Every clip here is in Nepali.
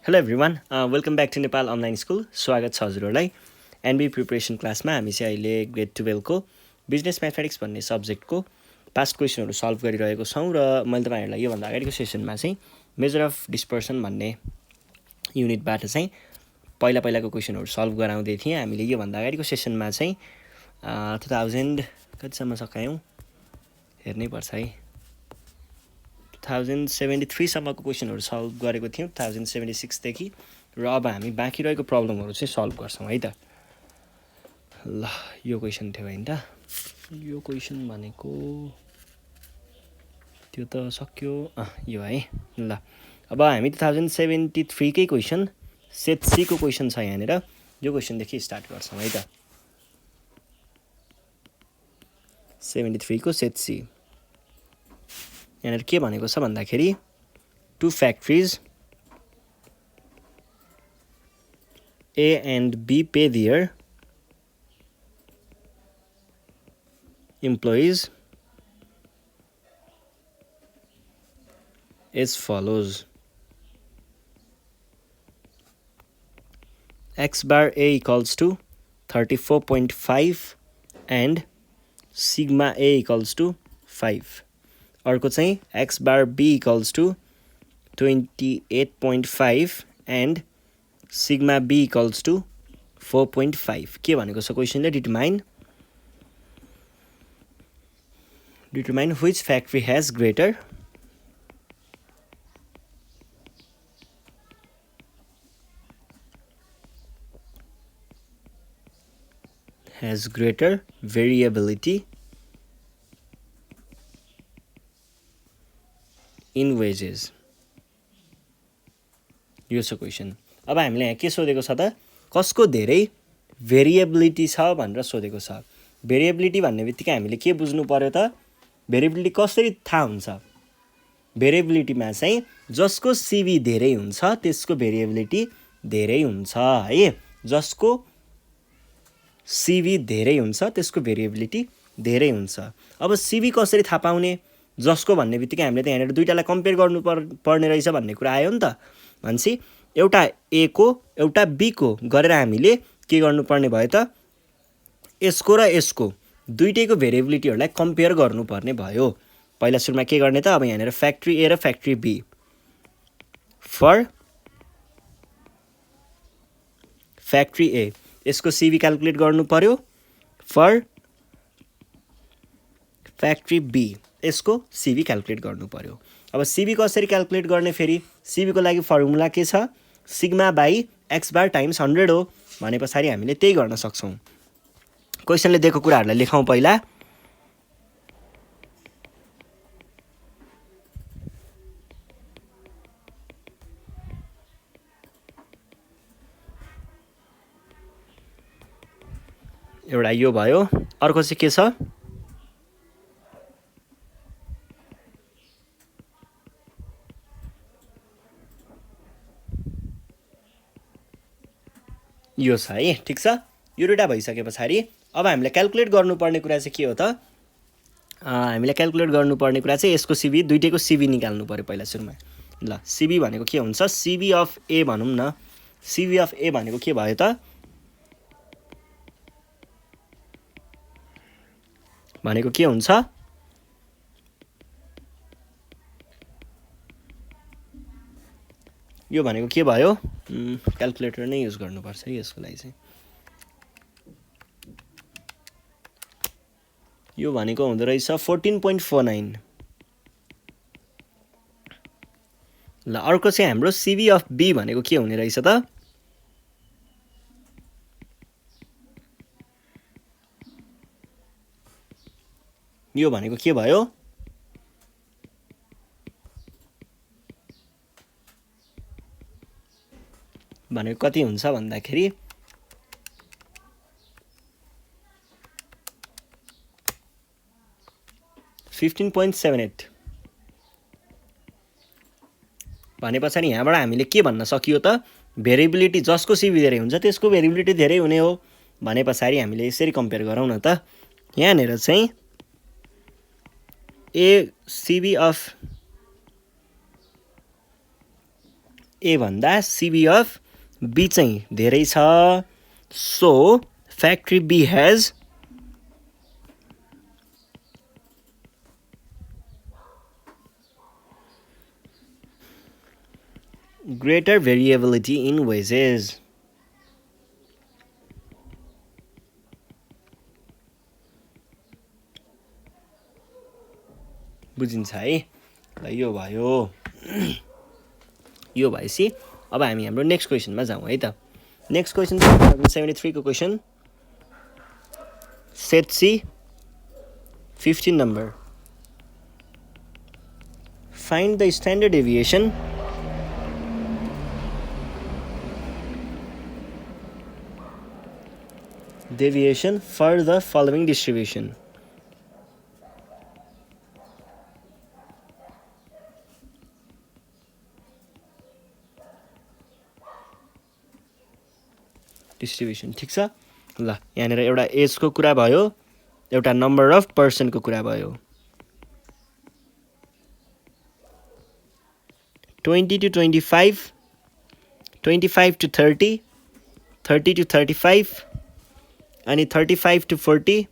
Hello everyone welcome back to Nepal online school स्वागत छ हजुरहरूलाई एनबी प्रिपरेसन क्लासमा हामी चाहिँ अहिले ग्रेड 12को बिजनेस म्याथमेटिक्स भन्ने सब्जेक्टको पास्ट क्वेसनहरू सल्भ गरिरहेको छौँ र मैले तपाईँहरूलाई योभन्दा अगाडिको सेसनमा चाहिँ मेजर अफ डिस्पर्सन भन्ने युनिटबाट चाहिँ पहिलाको क्वेसनहरू सल्भ गराउँदै थिएँ हामीले योभन्दा अगाडिको सेसनमा चाहिँ 2000 कतिसम्म सकायौँ हेर्नै पर्छ है 2073 सम्मको क्वेसनहरू सल्भ गरेको थियौँ 2076 देखि र अब हामी बाँकी रहेको प्रब्लमहरू चाहिँ सल्भ गर्छौँ है त ल यो क्वेसन थियो हैन त यो क्वेसन भनेको त्यो त सक्यो यो है ल अब हामी 2073 कै क्वेसन सेट सी को क्वेसन छ यहाँनिर यो क्वेसनदेखि स्टार्ट गर्छौँ है त 73 को सेट सी यहाँनिर के भनेको छ भन्दाखेरि two factories A and B pay their employees as follows. X bar A equals to 34.5 and sigma A equals to 5. अर्को चाहिँ X bar B equals to 28.5 and sigma B equals to 4.5. के भनेको छ क्वेसनले determine which factory has greater variability in wages. यो छ क्वेसन अब हामीले यहाँ के सोधेको छ त कसको धेरै भेरिएबिलिटी छ भनेर सोधेको छ भेरिएबिलिटी भन्ने बित्तिकै हामीले के बुझ्नु पर्यो त भेरिएबिलिटी कसरी थाहा हुन्छ भेरिएबिलिटीमा चाहिँ जसको सिभी धेरै हुन्छ त्यसको भेरिएबिलिटी धेरै हुन्छ है जसको सिभी धेरै हुन्छ त्यसको भेरिएबिलिटी धेरै हुन्छ अब सिभी कसरी थाहा पाउने जसको भन्ने बित्तिकै हामीले त यहाँनिर दुईटालाई कम्पेयर गर्नु पर्ने रहेछ भन्ने कुरा आयो नि त भनेपछि एउटा ए को एउटा बी को गरेर हामीले के गर्नुपर्ने भयो त यसको र यसको दुईटैको भेरिएबिलिटीहरूलाई कम्पेयर गर्नुपर्ने भयो पहिला सुरुमा के गर्ने त अब यहाँनिर फ्याक्ट्री ए र फ्याक्ट्री बी फर फ्याक्ट्री ए यसको सिभी क्याल्कुलेट गर्नु पर्यो फर फ्याक्ट्री बी यसको सिभी क्याल्कुलेट गर्नु पर्यो अब सिभी कसरी क्याल्कुलेट गर्ने फेरि सिभीको लागि फर्मुला के छ sigma by x bar times 100 हो भने पछाडि हामीले त्यही गर्न सक्छौँ क्वेसनले दिएको कुराहरूलाई लेखौँ पहिला एउटा यो भयो अर्को चाहिँ के छ यो छ है ठिक छ यो दुईटा भइसके पछाडि अब हामीले क्याल्कुलेट गर्नुपर्ने कुरा चाहिँ के हो त हामीले क्याल्कुलेट गर्नुपर्ने कुरा चाहिँ यसको सिभी दुईटैको सिभी निकाल्नु पर्यो पहिला सुरुमा ल सिभी भनेको के हुन्छ सिभी अफ ए भनौँ न सिभी अफ ए भनेको के भयो त भनेको के हुन्छ यो भनेको के भयो क्याल्कुलेटर नै युज गर्नुपर्छ है यसको लागि चाहिँ यो भनेको हुँदो रहेछ 14.49 ल अर्को चाहिँ हाम्रो सिभी अफ बी भनेको के हुने रहेछ त यो भनेको के भयो भनेको कति हुन्छ भन्दाखेरि 15.78 भने पछाडि यहाँबाट हामीले के भन्न सकियो त भेरिएबिलिटी जसको सिभी धेरै हुन्छ त्यसको भेरिएबिलिटी धेरै हुने हो भने पछाडि हामीले यसरी कम्पेयर गरौँ न त यहाँनिर चाहिँ ए सिभी अफ ए भन्दा सिबी अफ बी चाहिँ धेरै छ। So factory B has greater variability in wages. बुझिन्छ है ल यो भयो यो भएपछि अब हामी हाम्रो नेक्स्ट क्वेसनमा जाउँ है त। नेक्स्ट क्वेसन 73 को question set C 15 number find the standard deviation for the following distribution. Distribution ठिक छ ल। यहाँनिर एउटा एजको कुरा भयो, एउटा नम्बर अफ पर्सनको कुरा भयो। 20 to 25, 25 to 30, 30 to 35 अनि 35 to 40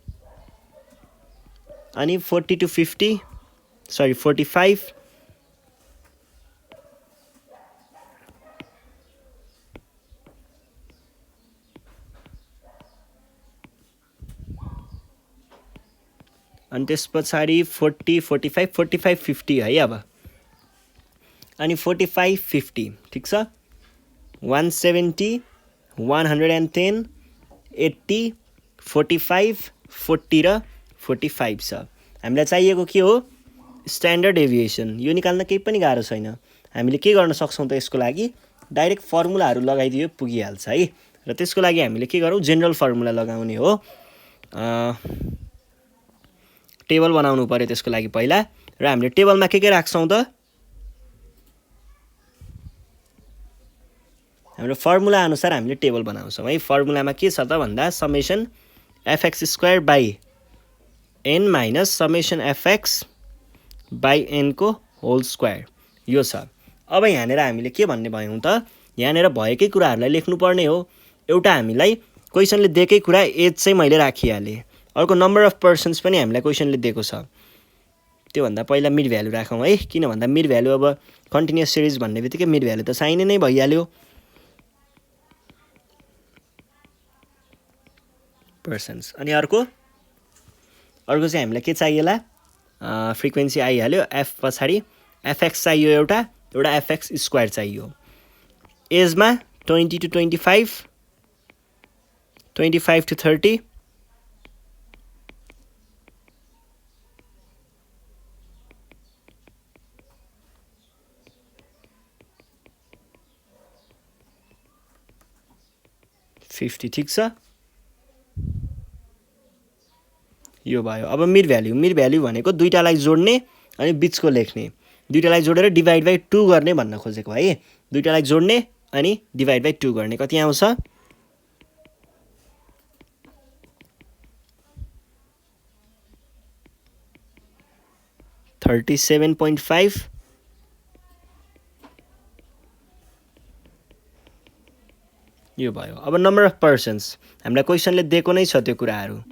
अनि 40 to 50 सरी 45 अनि त्यस पछाडि 40 45 45 50 है। अब अनि 45 50 ठिक छ। 170 110 80 45 40 र 45 छ। हामीलाई चाहिएको के हो स्ट्यान्डर्ड डेभिएसन। यो निकाल्न केही पनि गाह्रो छैन। हामीले के गर्न सक्छौँ त यसको लागि डाइरेक्ट फर्मुलाहरू लगाइदियो पुगिहाल्छ है। र त्यसको लागि हामीले के गरौँ जेनरल फर्मुला लगाउने हो। टेबल बनाउनु पर्यो त्यसको लागि पहिला र हामीले टेबलमा के राख्छौँ त हाम्रो फर्मुला अनुसार हामीले टेबल बनाउँछौँ है। फर्मुलामा के छ त भन्दा summation fx square by n minus summation fx by n को होल स्क्वायर यो छ। अब यहाँनिर हामीले के भन्ने भयौँ त यहाँनिर भएकै कुराहरूलाई लेख्नुपर्ने हो। एउटा हामीलाई क्वेसनले दिएकै कुरा एज चाहिँ मैले राखिहालेँ। अर्को नम्बर अफ पर्सन्स पनि हामीलाई क्वेसनले दिएको छ। त्योभन्दा पहिला मिड भ्यालु राखौँ है। किन भन्दा मिड भ्यालु अब कन्टिन्युस सिरिज भन्ने बित्तिकै मिड भ्यालु त चाहिने नै भइहाल्यो। पर्सन्स अनि अर्को चाहिँ हामीलाई के चाहिएला फ्रिक्वेन्सी आइहाल्यो। एफ पछाडि एफएक्स चाहियो एउटा एफएक्स स्क्वायर चाहियो। एजमा 20 to 25 25 to 30 50 ठिक छ। यो भयो। अब मिड भ्यालु भनेको दुईटालाई जोड्ने अनि बिचको लेख्ने। दुईटालाई जोडेर डिभाइड बाई 2 गर्ने भन्न खोजेको है। दुईटालाई जोड्ने अनि डिभाइड बाई 2 गर्ने कति आउँछ 37.5 यो भयो। अब नम्बर अफ पर्सन्स हामीलाई क्वेसनले दिएको नै छ त्यो कुराहरू।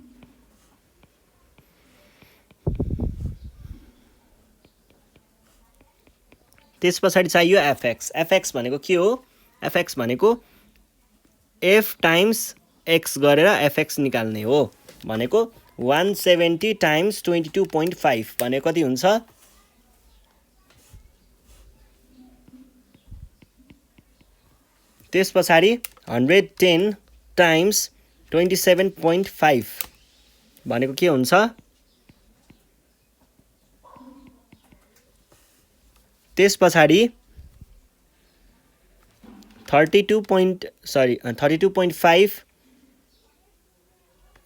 त्यस पछाडि चाहियो एफएक्स। एफएक्स भनेको के हो एफएक्स भनेको एफ टाइम्स एक्स गरेर एफएक्स निकाल्ने हो। भनेको 170 टाइम्स 22.5 भनेको कति हुन्छ त्यस पछाडि 110 टाइम्स 27.5 भनेको के हुन्छ त्यस पछाडि 32.5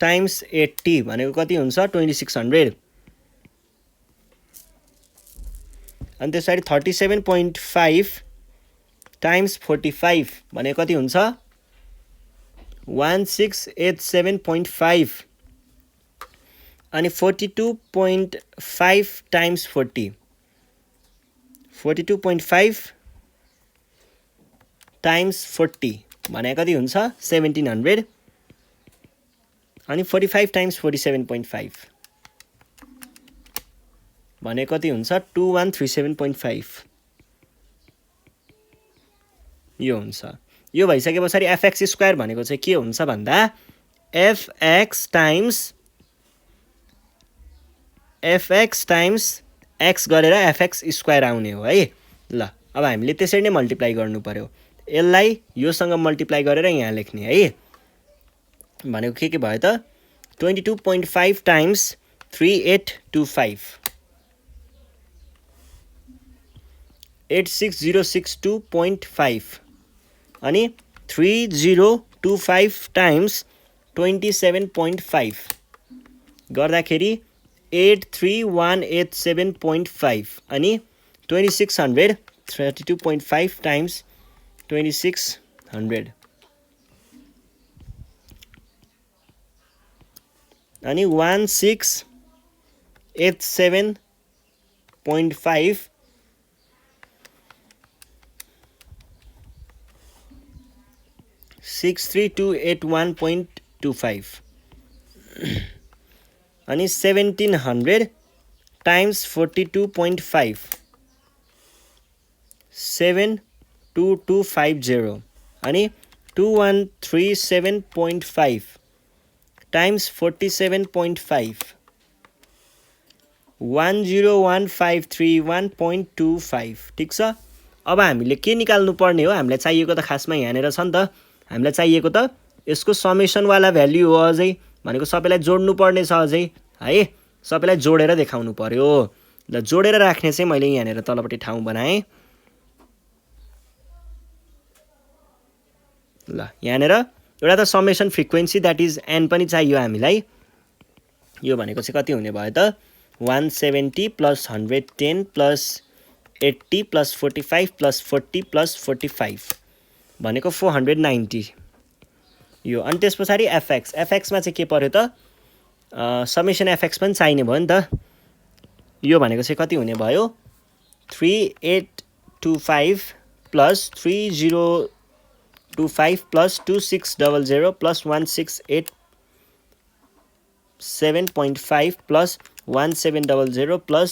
टाइम्स 80 भनेको कति हुन्छ 2600 अनि त्यसरी 37.5 टाइम्स 45 भनेको कति हुन्छ 1687.5 अनि 42.5 टाइम्स 40 42.5 टाइम्स 40 भने कति हुन्छ 1700 अनि 45 टाइम्स 47.5 भने कति हुन्छ 2137.5 यो हुन्छ यो भइसकेपछि fx स्क्वायर भनेको चाहिँ के हुन्छ भन्दा fx टाइम्स x गरेर fx स्क्वायर आउने हो है ल अब हामीले त्यसरी नै मल्टिप्लाई गर्नु पर्यो यसलाई योसँग मल्टिप्लाई गरेर यहाँ लेख्ने है भनेको के भयो त 22.5 टाइम्स 3825 86062.5 अनि 3025 टाइम्स 27.5 गर्दाखेरि 83187.5 अनि 2600 32.5 टाइम्स 2600 अनि 1687.5 63281.25 अनि 1700 टाइम्स 42.5 72250 अनि 2137.5 टाइम्स 47.5 101,531.25 ठीक छ अब हामीले के निकाल्नु पर्ने हो हामीलाई चाहिएको त खासमा यहाँनेर छ नि त हामीलाई चाहिएको त यसको समेसन वाला भ्याल्यु हो अझै भनेको सबैलाई जोड्नु पर्ने छ अझै है सबैलाई जोडेर देखाउनु पर्यो ल जोडेर राख्ने चाहिँ मैले यहाँनेर तलपट्टि ठाउँ बनाएँ ल यहाँनेर एउटा त summation frequency that is n पनि चाहियो हामीलाई यो भनेको चाहिँ कति हुने भयो त 170 plus 110 plus 80 plus 45 plus 40 plus 45 भनेको 490 यो अनि त्यस पछाडि एफएक्समा चाहिँ के पर्यो त समेसन एफएक्स पनि चाहिने भयो नि त यो भनेको चाहिँ कति हुने भयो 3825 plus 3025 plus 2600 plus 1687.5 plus 1700 plus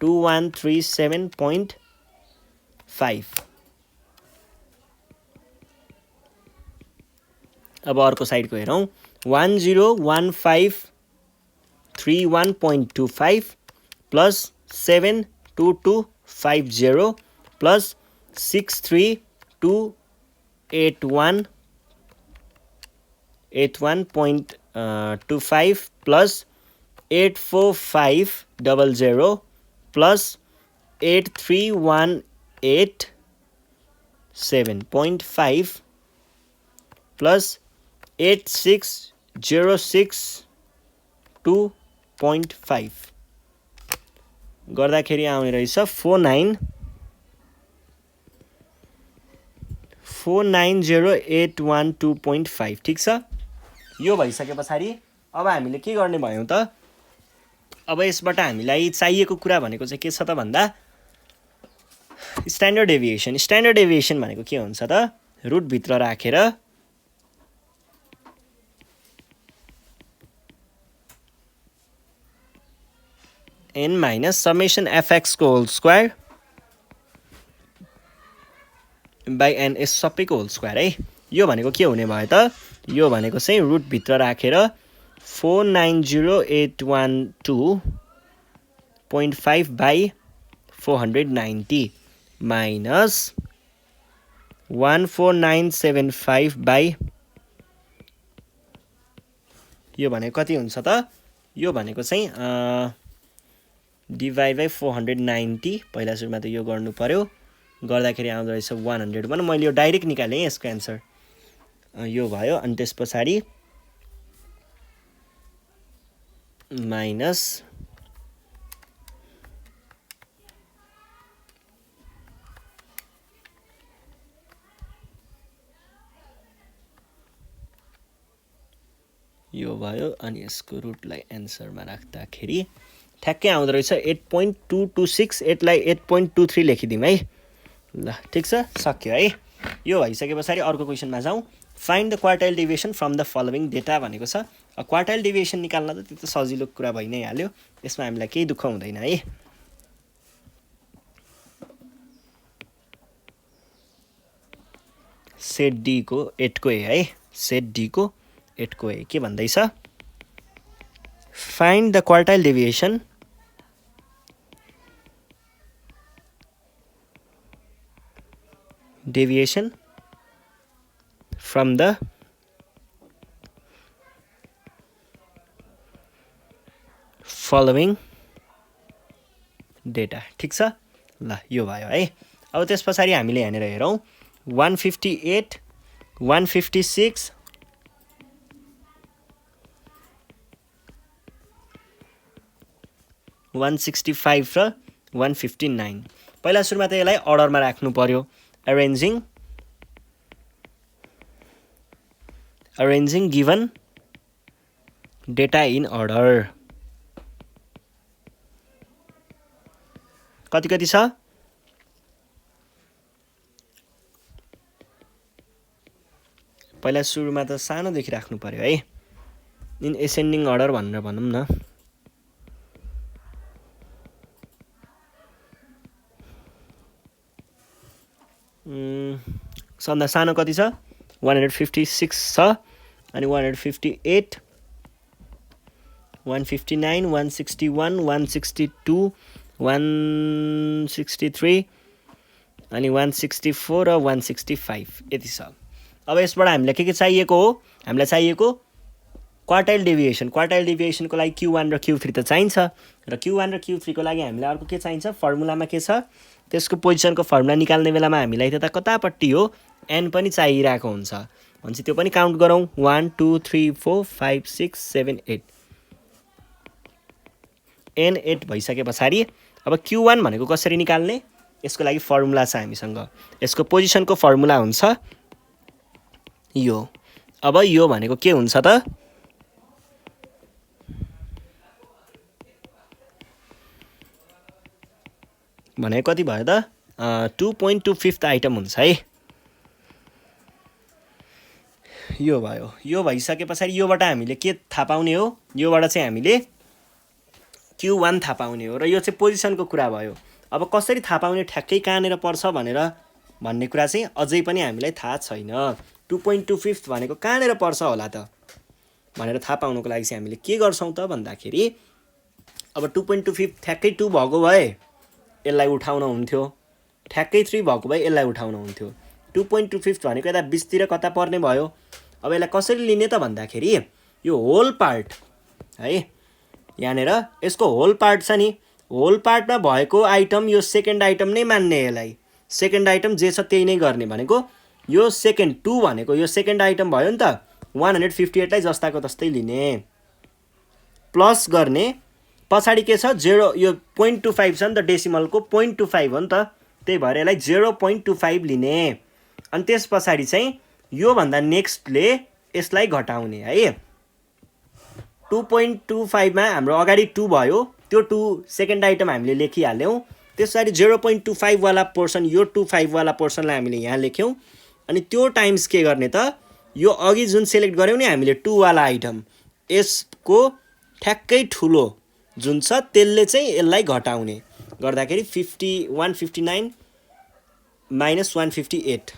2137.5 अब अर्को साइडको हेरौँ 101531.25 plus 72250 plus 63281.25 plus 84500 plus 8318.7.5 plus 8606.2.5 गर्दाखेरि आउने रहेछ 49081.2.5 ठीक छ यो भइसके पछाडि अब हामीले के गर्ने भयौं त अब यसबाट हामीलाई चाहिएको कुरा भनेको चाहिँ के छ त भन्दा स्ट्यान्डर्ड डेभिएसन भनेको के हुन्छ त रुट भित्र राखेर n minus summation fx को whole square by n s सबैको होल स्क्वायर है यो भनेको के हुने भयो त यो भनेको चाहिँ रुट भित्र राखेर 490,812.5 by 490 minus 14975 by यो भनेको कति हुन्छ त यो भनेको चाहिँ डिभाइड बाइ 490 पहिला सुरुमा त यो गर्नु पर्यो गर्दाखेरि आउँदो रहेछ 101 मैले यो डाइरेक्ट निकालेँ यसको एन्सर यो भयो अनि त्यस पछाडि माइनस यो भयो अनि यसको रुटलाई एन्सरमा राख्दाखेरि ठ्याक्कै आउँदो रहेछ 8.226 यसलाई 8.23 लेखिदिउँ है ल ठीक छ सक्यो है यो भइसके पछाडि अर्को क्वेसनमा जाउँ। Find the quartile deviation from the following data भनेको छ। क्वार्टाइल डेभिएसन निकाल्न त त्यो त सजिलो कुरा भइ नै हाल्यो, यसमा हामीलाई केही दुःख हुँदैन है। सेट डी को 8 को ए है, सेट डी को 8 को ए के भन्दैछ, find the quartile deviation from the following data। ठिक छ, ल यो भयो है। अब त्यस पछाडि हामीले यहाँनिर हेरौँ 158, 156, 165 र 159। पहिला सुरुमा त यसलाई अर्डरमा राख्नु पर्यो। arranging given data in order। कति कति छ, पहिला सुरुमा त सानोदेखि राख्नु पर्यो है, इन एसेन्डिङ अर्डर भनेर भनौँ न। सबभन्दा सानो कति छ, 156 छ, अनि 158, 159, 161, 162, 163 अनि 164 र 165 यति छ। अब यसबाट हामीलाई के चाहिएको हो, हामीलाई चाहिएको क्वार्टाइल डेभिएसन। क्वार्टाइल डेभिएसनको लागि Q1 र Q3 त चाहिन्छ, र Q1 र Q3 को लागि हामीलाई अर्को के चाहिन्छ, फर्मुलामा के छ, त्यसको पोजिसनको फर्मुला निकाल्ने बेलामा हामीलाई त्यता कतापट्टि हो n पनि चाहिरहेको हुन्छ, भनेपछि त्यो पनि काउन्ट गरौँ। 1 2 3 4 5 6 7 8 n 8 भइसके पछाडि अब Q1 भनेको कसरी निकाल्ने, यसको लागि फर्मुला छ हामीसँग। यसको पोजिसनको फर्मुला हुन्छ यो। अब यो भनेको के हुन्छ त, भने कति भयो त, 2.25 आइटम हुन्छ है। यो भयो। यो भइसके पछाडि योबाट हामीले के थाहा पाउने हो, योबाट चाहिँ हामीले Q1 थाहा पाउने हो, र यो चाहिँ पोजिसनको कुरा भयो। अब कसरी थाहा पाउने, ठ्याक्कै कहाँनिर पर्छ भनेर भन्ने कुरा चाहिँ अझै पनि हामीलाई थाहा छैन। 2.25 भनेको कहाँनिर पर्छ होला त भनेर थाहा पाउनको लागि चाहिँ हामीले के गर्छौँ त भन्दाखेरि, अब 2.25 ठ्याक्कै 2 भएको भए यसलाई उठाउन हुन्थ्यो, ठ्याक्कै 3 भएको भए यसलाई उठाउन हुन्थ्यो। 2.25 भनेको यता 20 तिर कता पर्ने भयो। अब यसलाई कसरी लिने त भन्दाखेरि, यो होल पार्ट है, यहाँनिर यसको होल पार्ट छ नि, होल पार्टमा भएको आइटम यो सेकेन्ड आइटम नै मान्ने, यसलाई सेकेन्ड आइटम जे छ त्यही नै गर्ने भनेको। यो सेकेन्ड 2 भनेको यो सेकेन्ड आइटम भयो नि त, 158 लाई जस्ताको तस्तै लिने, प्लस गर्ने, पछाडि के छ 0, यो 0.25 छ नि त, डेसिमलको 0.25 हो नि त, त्यही भएर यसलाई 0.25 लिने। अनि त्यस पछाडि चाहिँ योभन्दा नेक्स्टले यसलाई घटाउने है। 2.25 मा हाम्रो अगाडि 2 भयो, त्यो 2 सेकेन्ड आइटम हामीले लेखिहाल्यौँ। त्यस पछाडि 0.25 वाला पोर्सन, यो 25 वाला पोर्सनलाई हामीले यहाँ लेख्यौँ, अनि त्यो टाइम्स के गर्ने त, यो अघि जुन सेलेक्ट गऱ्यौँ नि हामीले 2 वाला आइटम, यसको ठ्याक्कै ठुलो जुन छ त्यसले चाहिँ यसलाई घटाउने गर्दाखेरि 159 माइनस 158।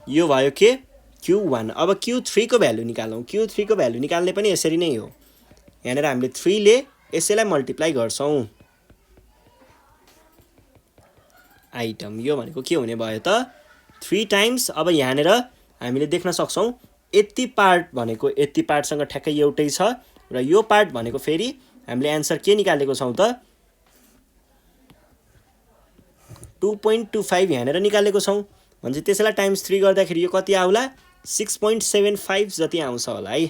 यो भयो के Q1। अब Q3 को भ्यालु निकालौँ। Q3 को भ्यालु निकाल्ने पनि यसरी नै हो, यहाँनिर हामीले 3 ले यसैलाई मल्टिप्लाई गर्छौँ आइटम। यो भनेको के हुने भयो त, 3 टाइम्स। अब यहाँनिर हामीले देख्न सक्छौँ यति पार्ट भनेको यति पार्टसँग ठ्याक्कै एउटै छ, र यो पार्ट भनेको फेरि हामीले एन्सर के निकालेको छौँ त, 2.25 यहाँनिर निकालेको छौँ। भने त्यसैलाई टाइम्स 3 गर्दाखेरि यो कति आउला, 6.75 जति आउँछ होला है।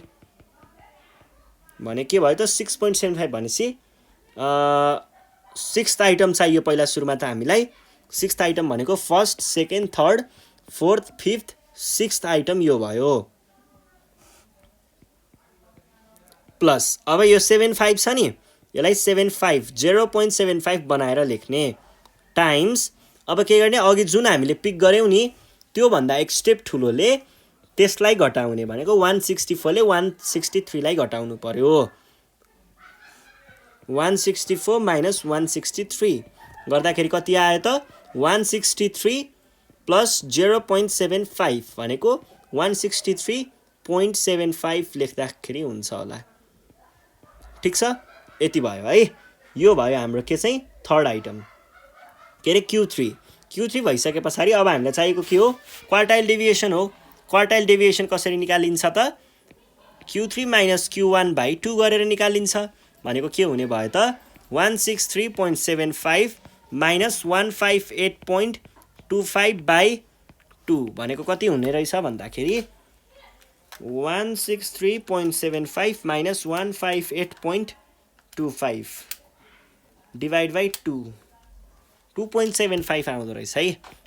भने के भयो त, 6.75 भनेपछि 6th आइटम चाहियो पहिला सुरुमा त हामीलाई। 6th आइटम भनेको first, second, third, fourth, fifth, 6th item यो भयो। प्लस अब यो 75 छ नि यसलाई 75 0.75 बनाएर लेख्ने टाइम्स अब के गर्ने अघि जुन हामीले पिक गर्यौं नि त्यो भन्दा एक स्टेप ठुलोले त्यसलाई घटाउने भनेको 164 ले 163 लाई घटाउनु पर्यो 164 माइनस 163 गर्दाखेरि कति आयो त 163 प्लस 0.75 भनेको 163.75 लेख्दाखेरि हुन्छ होला ठीक छ यति भयो है यो भयो हाम्रो के चाहिँ थर्ड आइटम के रे Q3 भइसकेपछि अब हामीलाई चाहिएको के हो क्वार्टाइल डेभिएसन हो क्वार्टाइल डेभिएसन कसरी निकालिन्छ त Q3 माइनस Q1 बाइ 2 गरेर निकालिन्छ भनेको के हुने भयो त 163.75 माइनस 158.25 बाइ 2 भनेको कति हुने रहेछ भन्दाखेरि 163.75 माइनस 158.25 डिभाइड बाइ 2.75 आउँदो रहेछ है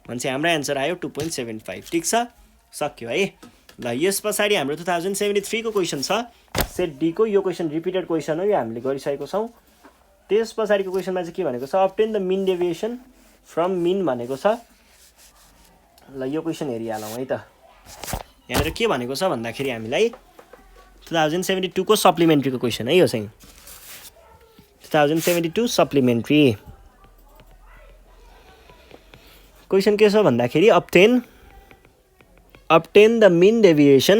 भनेपछि हाम्रो आन्सर आयो 2.75 ठीक छ सक्यो है ल यस पछाडि हाम्रो 2073 को क्वेशन छ सेट डी को यो क्वेशन रिपिटेड क्वेशन हो यो हामीले गरिसकेको छौं त्यस पछाडिको क्वेशनमा चाहिँ के भनेको छ obtain the mean deviation from mean भनेको छ ल यो क्वेशन हेरिहालौं है त यहाँहरु के भनेको छ भन्दाखेरि हामीलाई 2072 को सप्लिमेन्ट्रीको क्वेशन है यो चाहिँ 2072 सप्लिमेन्ट्री क्वेशन के छ भन्दाखेरि obtain the mean deviation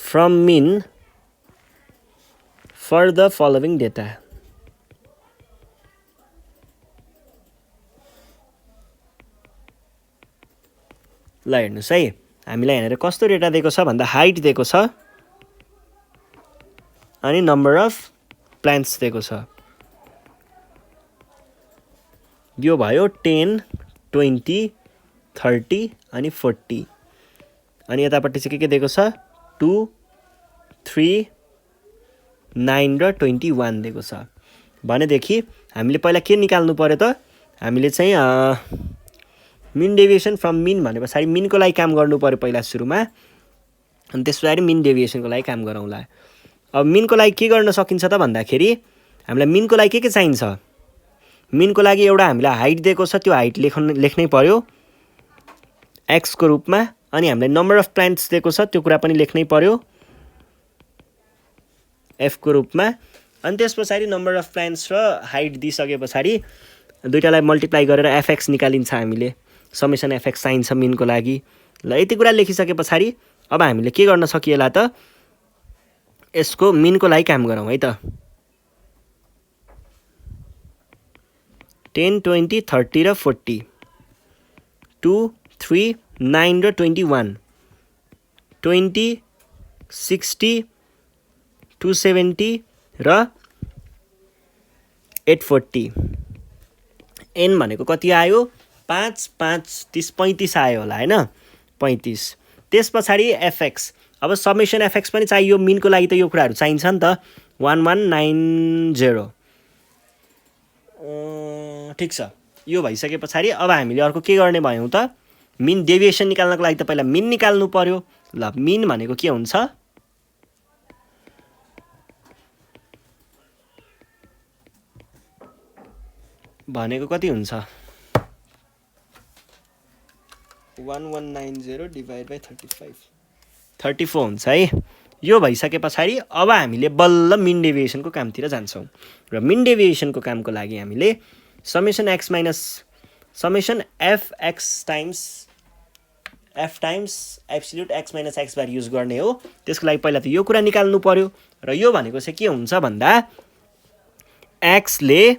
from mean for the following data ल हेर्नुस् है हामीलाई यहाँहरु कस्तो डेटा दिएको छ भन्दा हाइट दिएको छ अनि नम्बर अफ प्लान्ट्स दिएको छ यो भयो 10 20 30 अनि 40 अनि यतापट्टि चाहिँ के दिएको छ 2 3 9 र 21 दिएको छ भनेदेखि हामीले पहिला के निकाल्नु पर्यो त हामीले चाहिँ मिन डेभिएसन फ्रम मिन भनेपछि मिनको लागि काम गर्नु पर्यो पहिला सुरुमा अनि त्यसपछि मिन डेभिएसनको लागि काम गरौँला अब मिनको लागि के गर्न सकिन्छ त भन्दाखेरि हामीलाई मिनको लागि के चाहिन्छ मिनको लागि एउटा हामीलाई हाइट दिएको छ त्यो हाइट लेख्नै पर्यो x को रूपमा अनि हामीलाई नम्बर अफ प्लान्ट्स दिएको छ त्यो कुरा पनि लेख्नै पर्यो f को रूपमा अनि त्यसपछि नम्बर अफ प्लान्ट्स र हाइट दिइसकेपछि दुईटालाई मल्टिप्लाई गरेर fx निकालिन्छ हामीले समेसन fx चाहिन्छ मिनको लागि ल यति कुरा लेखिसकेपछि अब हामीले के गर्न सकिएला त यसको मिनको लागि काम गरौँ है त 10 20 30 र 40 2 3 9 र 21 20 60 270 र 840 n भनेको कति आयो 5 5 30 35 आयो होला हैन 35 त्यसपछि fx अब समेसन fx पनि चाहियो मिनको लागि त यो कुराहरु चाहिन्छ नि त 1190 ठीक छ यो भइसकेपछि अब हामीले अर्को के गर्ने भयौं त मिन डेभिएसन निकाल्नको लागि त पहिला मिन निकाल्नु पर्यो ल मिन भनेको के हुन्छ भनेको कति हुन्छ 1190 डिवाइड बाइ 34 हुन्छ है यो भइसकेपछि अब हामीले बल्ल मिन डेभिएसनको कामतिर जान्छौं र मिन डेभिएसनको कामको लागि हामीले summation x minus summation fx times f times absolute x minus x बार युज गर्ने हो त्यसको लागि पहिला त यो कुरा निकाल्नु पर्यो र यो भनेको चाहिँ के हुन्छ भन्दा x ले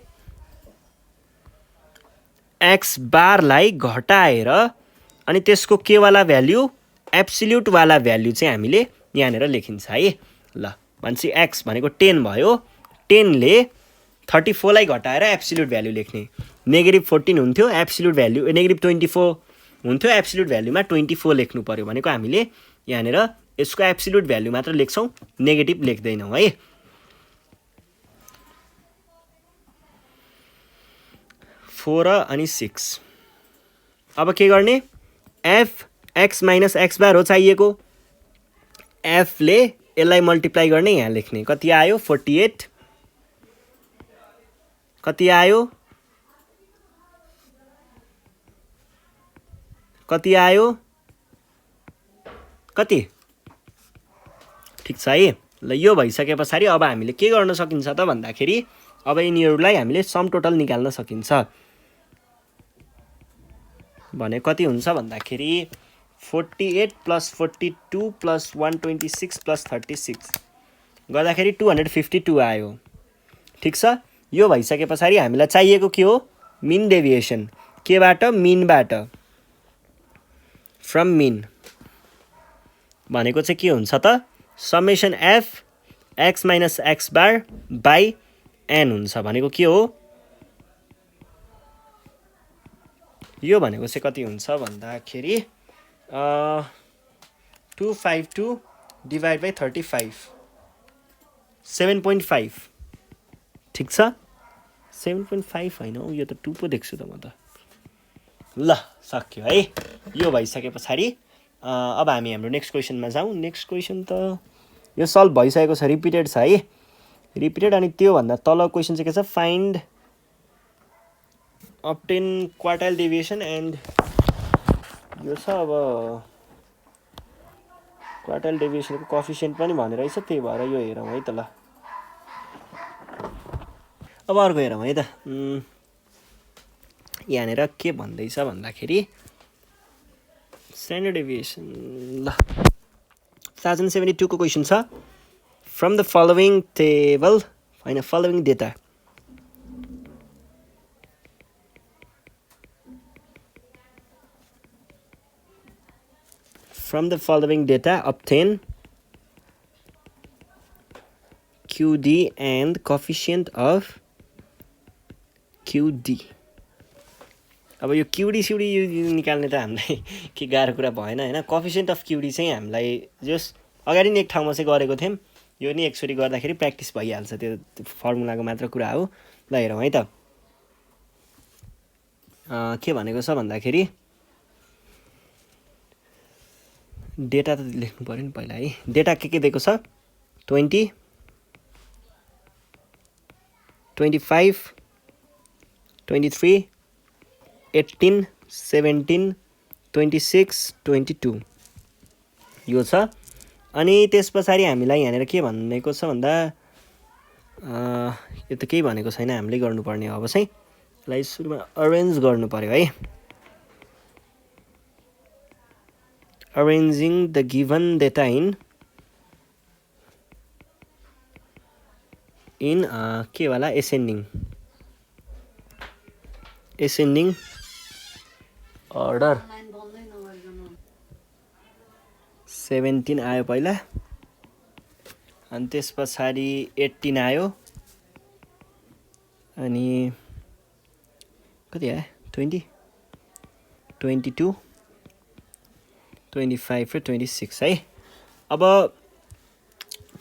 x बार लाई घटाएर अनि त्यसको के वाला भ्यालु एब्सोल्युट वाला भ्यालु चाहिँ हामीले यहाँनेर लेखिन्छ है ल भन्छ x भनेको 10 भयो 10 ले 34 लाई घटाएर एब्सोल्युट भ्यालु लेख्ने नेगेटिभ 14 हुन्थ्यो एब्सोल्युट भ्यालु नेगेटिभ 24 हुन्थ्यो एब्सोल्युट भ्यालुमा 24 लेख्नु पर्यो भनेको हामीले यहाँनेर यसको एब्सोल्युट भ्यालु मात्र लेख्छौं नेगेटिभ लेख्दैनौं है 4 अनि 6 अब के गर्ने एफ एक्स माइनस एक्स बार हो चाहिएको। एफले यसलाई मल्टिप्लाई गर्ने यहाँ लेख्ने। कति आयो 48। कति आयो कति आयो कति ठिक छ है। ल यो भइसके पछाडि अब हामीले के गर्न सकिन्छ त भन्दाखेरि अब यिनीहरूलाई हामीले सम टोटल निकाल्न सकिन्छ। भने कति हुन्छ भन्दाखेरि 48 + 42 + 126 + 36 गर्दाखेरि 252 आयो। ठिक छ। यो भइसके पछाडि हामीलाई चाहिएको के हो मिन डेभिएसन। केबाट मिनबाट फ्रम मिन भनेको चाहिँ के हुन्छ त summation f x minus x bar by n हुन्छ। भनेको के हो यो भनेको चाहिँ कति हुन्छ भन्दाखेरि 252 डिभाइड बाई 35 7.5 ठिक छ। 7.5 होइन यो त 2 पो देख्छु त म त। ल सक्यो है। यो भइसके पछाडि अब हामी हाम्रो नेक्स्ट क्वेसनमा जाउँ। नेक्स्ट क्वेसन त यो सल्भ भइसकेको छ रिपिटेड छ है रिपिटेड। अनि त्योभन्दा तल क्वेसन चाहिँ के छ find obtain quartile deviation and यो छ अब क्वार्टाइल डेभिएसनको कोएफिसिएन्ट पनि भने रहेछ। त्यही भएर यो हेरौँ है त। ल अब अर्को हेरौँ है त। यहाँनिर के भन्दैछ भन्दाखेरि स्ट्यान्डर्ड डेभिएसन। ल 1072 को क्वेसन छ फ्रम द फलोइङ टेबल होइन following data from the following data obtain QD and coefficient of QD। अब यो QD सिडी निकाल्ने त हामीलाई के गाह्रो कुरा भएन होइन। कोएफिसिएन्ट अफ QD चाहिँ हामीलाई जस अगाडि नै एक ठाउँमा चाहिँ गरेको थियौँ। यो नि एकचोटि गर्दाखेरि प्र्याक्टिस भइहाल्छ। त्यो फर्मुलाको मात्र कुरा हो। ल हेरौँ है त के भनेको छ भन्दाखेरि डेटा त लेख्नु पर्यो नि पहिला है। डेटा के दिएको छ 20 25 23 18 17 26 22 यो छ। अनि त्यस पछाडि हामीलाई यहाँनिर के भनेको छ भन्दा यो त केही भनेको छैन हामीले गर्नुपर्ने अब चाहिँ यसलाई सुरुमा अरेन्ज गर्नु पर्यो है। arranging the given data in के वाला ascending order 17 आयो पहिला अनि त्यस पछाडि 18 आयो अनि कति आयो 20 22 25 र 26 है। अब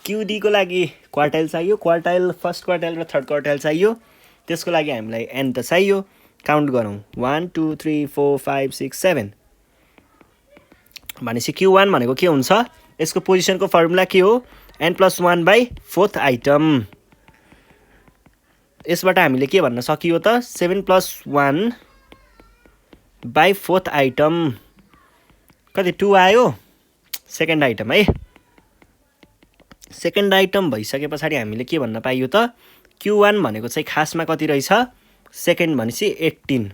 QD को लागि क्वार्टाइल चाहियो। क्वार्टाइल फर्स्ट क्वार्टाइल र थर्ड क्वार्टाइल चाहियो। त्यसको लागि हामीलाई एन त चाहियो। काउन्ट गरौँ 1 2 3 4 5 6 7 भनेपछि Q1 भनेको के हुन्छ यसको पोजिसनको फर्मुला के हो n+1 बाई फोर्थ आइटम। यसबाट हामीले के भन्न सकियो त 7+1 बाई फोर्थ आइटम कति 2 आयो सेकेन्ड आइटम है। सेकेन्ड आइटम भइसके पछाडि हामीले के भन्न पाइयो त Q1 भनेको चाहिँ खासमा कति रहेछ सेकेन्ड भनेपछि 18।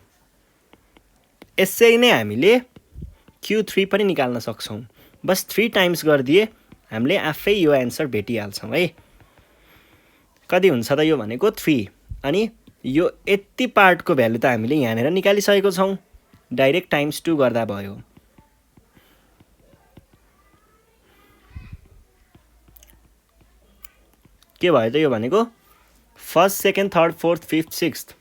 यसरी नै हामीले Q3 पनि निकाल्न सक्छौँ। बस 3 टाइम्स गरिदिए हामीले आफै यो एन्सर भेटिहाल्छौँ है। कति हुन्छ त यो भनेको 3। अनि यो यति पार्टको भ्यालु त हामीले यहाँनिर निकालिसकेको छौँ। डाइरेक्ट टाइम्स 2 गर्दा भयो। के भयो त यो भनेको first second third fourth fifth sixth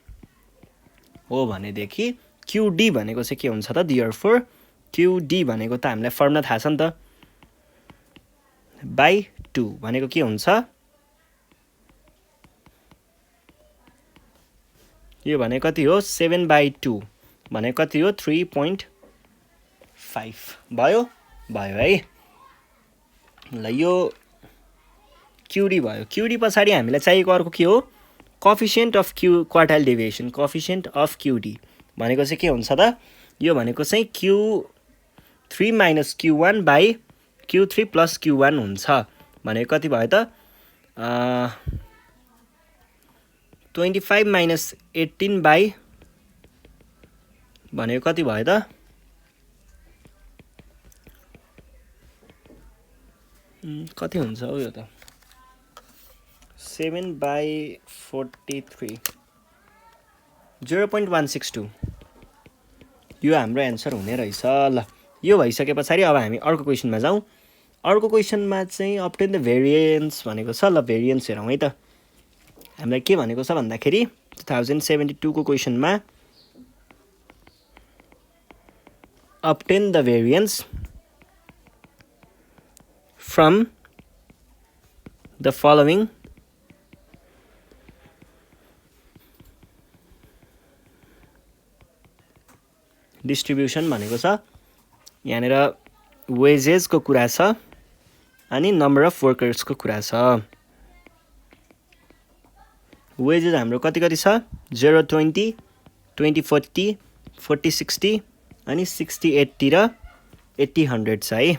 हो भनेदेखि QD भनेको चाहिँ के हुन्छ त देयरफोर QD भनेको त हामीलाई फर्मुला थाहा छ नि त बाई 2 भनेको के हुन्छ यो भने कति हो 7/2 भने कति हो 3.5 5 भयो है। ल यो क्युडी भयो। क्युडी पछाडि हामीलाई चाहिएको अर्को के हो? Coefficient of quartile deviation. Coefficient of QD भनेको चाहिँ के हुन्छ त? यो भनेको चाहिँ Q3 - Q1 by Q3 + Q1 हुन्छ। भनेको कति भयो त? 25 - 18 बाई भनेको कति भयो त? कति हुन्छ हो यो त? 7/43 0.162 यो हाम्रो एन्सर हुने रहेछ। ल यो भइसके पछाडि अब हामी अर्को क्वेसनमा जाउँ। अर्को क्वेसनमा चाहिँ अब्टेन द भेरिएन्स भनेको छ। ल भेरिएन्स हेरौँ है त। हामीलाई के भनेको छ भन्दाखेरि 2072 को क्वेसनमा obtain the variance from the following distribution भनेको छ। यहाँनिर वेजेसको कुरा छ अनि नम्बर अफ वर्कर्सको कुरा छ। वेजेस हाम्रो कति कति छ? 0-20, 20-40, 40-60 अनि 60-80 र 80-100 छ है।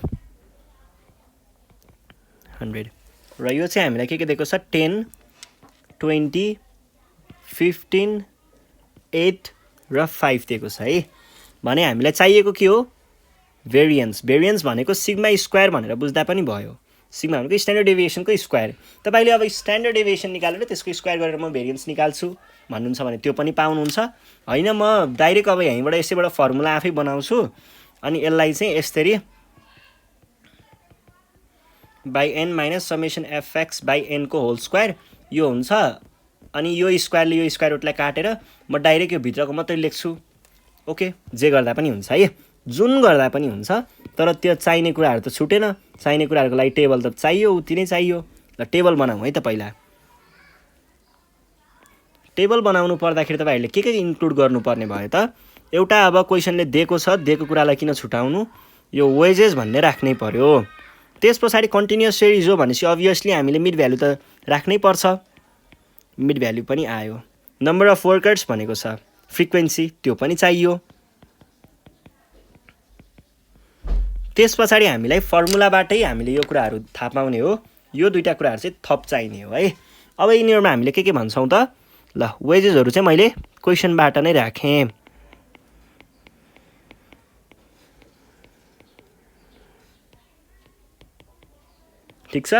100 र यो चाहिँ हामीलाई के दिएको छ? 10, 20, 15, 8 र 5 दिएको छ है। भने हामीलाई चाहिएको के हो? भेरिएन्स। भेरिएन्स भनेको सिग्मा स्क्वायर भनेर बुझ्दा पनि भयो। सिग्मा भनेको स्ट्यान्डर्ड डेभिएसनको स्क्वायर। तपाईले अब स्ट्यान्डर्ड डेभिएसन निकालेर त्यसको स्क्वायर गरेर म भेरिएन्स निकाल्छु भन्नुहुन्छ भने त्यो पनि पाउनुहुन्छ। हैन म डाइरेक्ट अब यहीँबाट यसैबाट फर्मुला आफै बनाउँछु अनि यसलाई चाहिँ यसरी by n minus summation fx by n को होल स्क्वायर यो हुन्छ। अनि यो स्क्वायरले यो स्क्वायर रुटलाई काटेर म डाइरेक्ट यो भित्रको मात्रै लेख्छु। ओके, जे गर्दा पनि हुन्छ है, जुन गर्दा पनि हुन्छ। तर त्यो चाहिने कुराहरू त छुटेन। चाहिने कुराहरूको लागि टेबल त चाहियो, उति नै चाहियो। ल टेबल बनाऊ है त। पहिला टेबल बनाउनु पर्दाखेरि तपाईहरुले के इन्क्लुड गर्नुपर्ने भयो त? एउटा अब क्वेशनले दिएको छ, दिएको कुरालाई किन छुटाउनु? यो वेजेस भन्ने राख्नै पर्यो। त्यस पछाडि कन्टिन्युअस सिरिज हो भनेपछि अभियसली हामीले मिड भ्यालु त राख्नै पर्छ। मिड भ्यालु पनि आयो। नम्बर अफ वर्कर्स भनेको छ, फ्रिक्वेन्सी त्यो पनि चाहियो। त्यस पछाडि हामीलाई फर्मुलाबाटै हामीले यो कुराहरू थाहा पाउने हो। यो दुईटा कुराहरू चाहिँ थप चाहिने हो है। अब यिनीहरुमा हामीले के भन्छौं त? ल वेजेसहरु चाहिँ मैले क्वेशनबाट नै राखेँ। ठीक छ।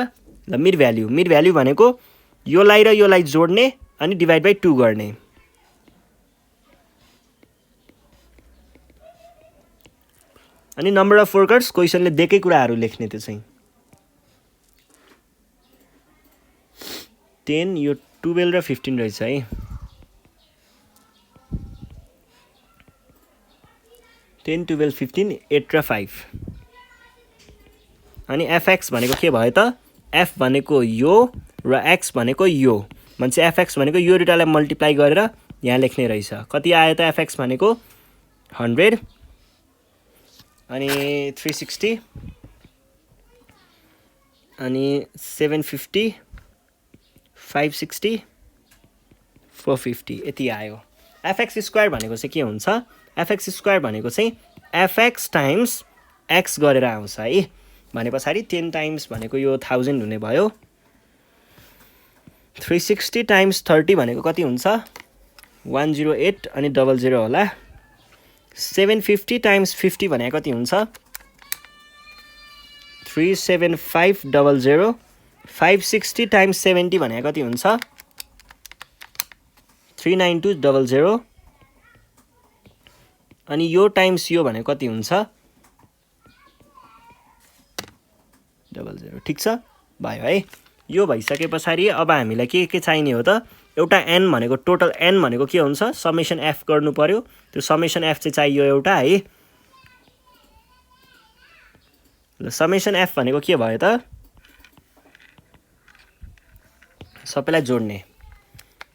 ल मिड भ्यालु भनेको योलाई र योलाई जोड्ने अनि डिभाइड बाइ 2 गर्ने। अनि नम्बर अफ वर्कर्स क्वेशनले दिएकै कुराहरू लेख्ने। त्यो चाहिँ 10 यो 12 र 15 रहेछ है। टेन 12 15 8 र 5। अनि fx भनेको के भयो त? f भनेको यो र x भनेको यो। मान्छे fx भनेको यो दुटालाई मल्टिप्लाई गरेर यहाँ लेख्ने रहेछ। कति आयो त fx भनेको? 100 अनि 360 अनि 750 560 450 यति आयो। fx स्क्वायर भनेको चाहिँ के हुन्छ? fx स्क्वायर भनेको चाहिँ fx टाइम्स x गरेर आउँछ है। भने पछाडि 10 टाइम्स भनेको यो 1000 हुने भयो। 360 टाइम्स 30 भनेको कति हुन्छ? 108 अनि 00 होला। 750 टाइम्स 50 भनेको कति हुन्छ? 37500। 560 टाइम्स 70 भनेको कति हुन्छ? 39200। अनि यो टाइम्स यो भनेको कति हुन्छ? 00। ठीक छ, भयो है। यो भइसके पछाडि अब हामीलाई के चाहिने हो त? एउटा n भनेको टोटल n भनेको के हुन्छ? समेसन f गर्नु पर्यो। त्यो समेसन f चाहिँ चाहियो एउटा है। ल समेसन f भनेको के भयो त? सबैलाई जोड्ने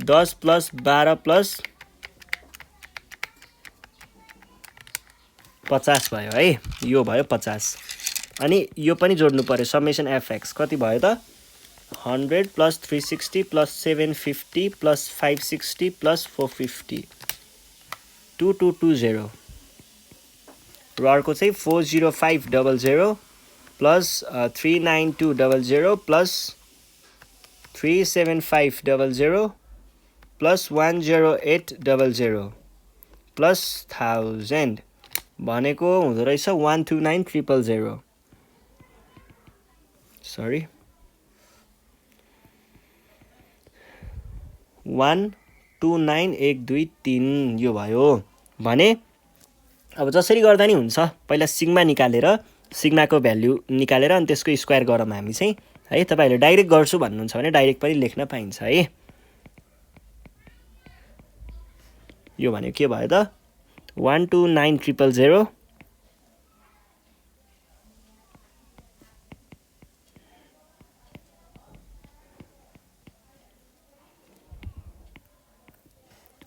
10 + 12 + 50 भयो है, यो भयो 50। अनि यो पनि जोड्नु पर्यो, समेसन एफएक्स कति भयो त 100 प्लस 360 प्लस 750 प्लस 560 प्लस 450 2220 र अर्को चाहिँ 40500 प्लस 39200 प्लस 37500 प्लस 10800 प्लस 1000 भनेको हुँदो रहेछ 129000 सरी 129123 यो भयो भने अब जसरी गर्दा नि हुन्छ, पहिला सिग्मा निकालेर सिग्माको भ्यालु निकालेर अनि त्यसको स्क्वायर गरौँ हामी चाहिँ है। तपाईहरुले डाइरेक्ट गर्छु भन्नुहुन्छ भने डाइरेक्ट पनि लेख्न पाइन्छ है। यो भनेको के भयो त 129000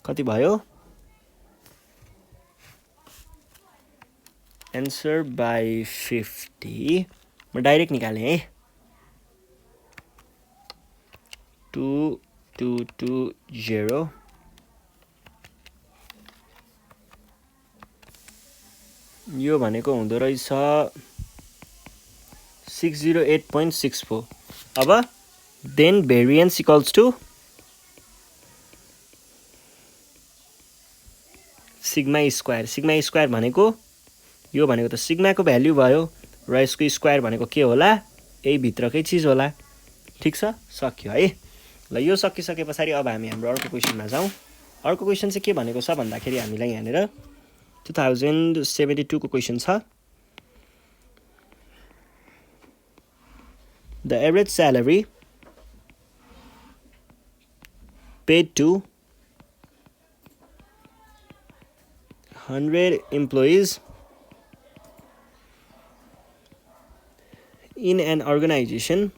कति भयो एन्सर बाई 50 म डाइरेक्ट निकालेँ है 2220 यो भनेको हुँदो रहेछ 608.64 अब then variance equals to sigma square भनेको यो भनेको त सिग्माको भ्यालु भयो र यसको स्क्वायर भनेको के होला यही भित्रकै चीज होला। ठीक छ, सक्यो है। ल यो सकिसके पछाडि अब हामी हाम्रो अर्को क्वेशनमा जाउँ। अर्को क्वेशन चाहिँ के भनेको छ भन्दाखेरि हामीलाई यहाँनिर 2072 को क्वेशन छ। The average salary paid to 100 employees in an organization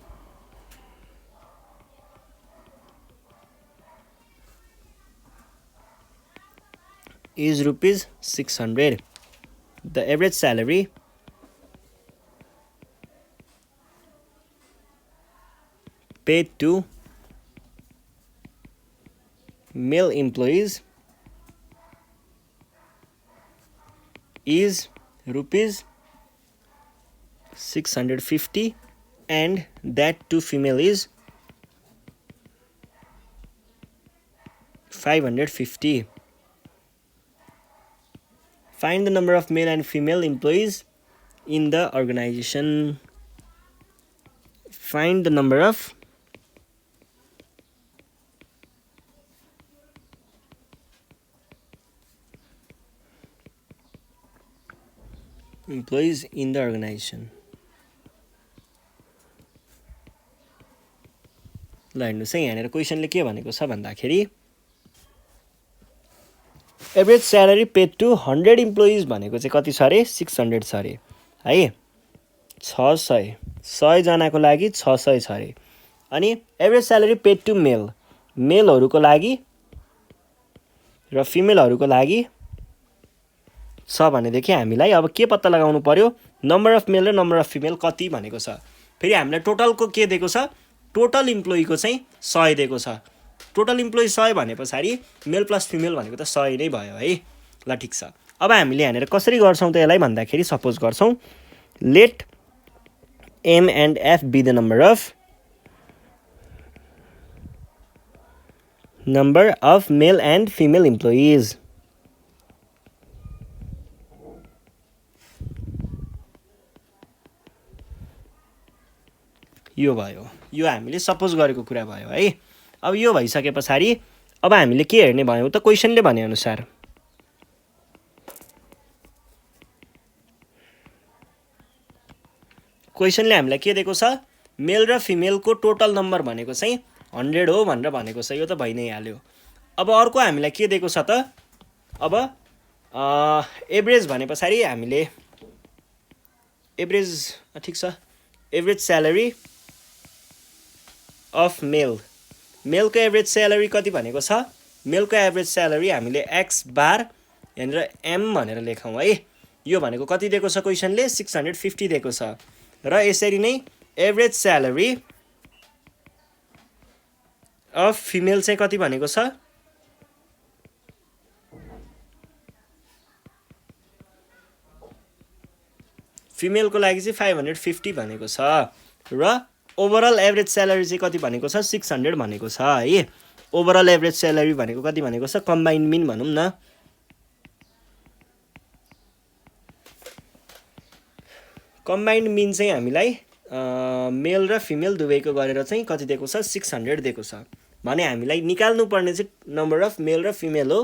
is rupees 600. The average salary paid to male employees is rupees 650 and that to female is 550. Find the number of male and female employees in the organization. Find the number of employees in the organization. ल हेर्नुहोस् है, यहाँनिर क्वेसनले के भनेको छ भन्दाखेरि average salary paid to 100 employees भनेको चाहिँ कति छ अरे 600 छ अरे है। 100 जनाको लागि 600 छ अरे। अनि एभरेज स्यालेरी पेड टु मेलहरूको लागि र फिमेलहरूको लागि छ भनेदेखि हामीलाई अब के पत्ता लगाउनु पर्यो नम्बर अफ मेल र नम्बर अफ फिमेल कति भनेको छ। फेरि हामीलाई टोटलको के दिएको छ, टोटल इम्प्लोइको चाहिँ 100 दिएको छ। टोटल इम्प्लोइ 100 भने पछाडि मेल प्लस फिमेल भनेको त 100 नै भयो है। ल ठिक छ, अब हामीले यहाँनिर कसरी गर्छौँ त यसलाई भन्दाखेरि सपोज गर्छौँ let M and F be the number of male and female employees. यो भयो, यो हामीले सपोज गरेको कुरा भयो है। अब यो भइसके पछाडि अब हामीले के हेर्ने भयौँ त क्वेसनले भने अनुसार क्वेसनले हामीलाई के दिएको छ मेल र फिमेलको टोटल नम्बर भनेको चाहिँ 100 हो भनेर भनेको छ। यो त भइ नै हाल्यो। अब अर्को हामीलाई के दिएको छ त अब एभरेज भने पछाडि हामीले एभरेज ठिक छ एभरेज स्यालेरी अफ मेलको एभरेज स्यालेरी कति भनेको छ। मेलको एभरेज स्यालेरी हामीले एक्स बार यहाँनिर एम भनेर लेखौँ है। यो भनेको कति दिएको छ क्वेसनले 650 दिएको छ र यसरी नै एभरेज स्यालेरी अफ फिमेल चाहिँ कति भनेको छ फिमेलको लागि चाहिँ 550 भनेको छ र ओभरअल एभरेज स्यालेरी चाहिँ कति भनेको छ 600 भनेको छ है ओभरअल एभरेज स्यालेरी भनेको कति भनेको छ कम्बाइन्ड मिन भनौँ न कम्बाइन्ड मिन चाहिँ हामीलाई मेल र फिमेल दुवैको गरेर चाहिँ कति दिएको छ 600 दिएको छ भने हामीलाई निकाल्नु पर्ने चाहिँ नम्बर अफ मेल र फिमेल हो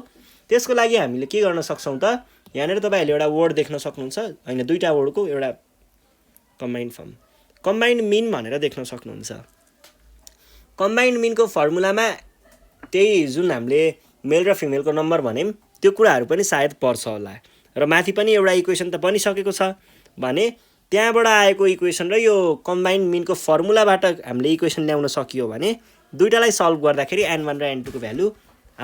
त्यसको लागि हामीले के गर्न सक्छौं त यहाँनेर तपाईहरुले एउटा वर्ड देख्न सक्नुहुन्छ हैन दुईटा वर्डको एउटा कम्बाइन्ड फर्म कम्बाइन्ड मिन भनेर देख्न सक्नुहुन्छ कम्बाइन्ड मिनको फर्मुलामा त्यही जुन हामीले मेल र फिमेलको नम्बर भन्यौं त्यो कुराहरु पनि सायद पर्छ होला र माथि पनि एउटा इक्वेसन त बनिसकेको छ भने त्यहाँबाट आएको इक्वेसन र यो कम्बाइन्ड मिनको फर्मुलाबाट हामीले इक्वेसन ल्याउन सकियो भने दुईटालाई सल्भ गर्दाखेरि n1 र n2 को भ्यालु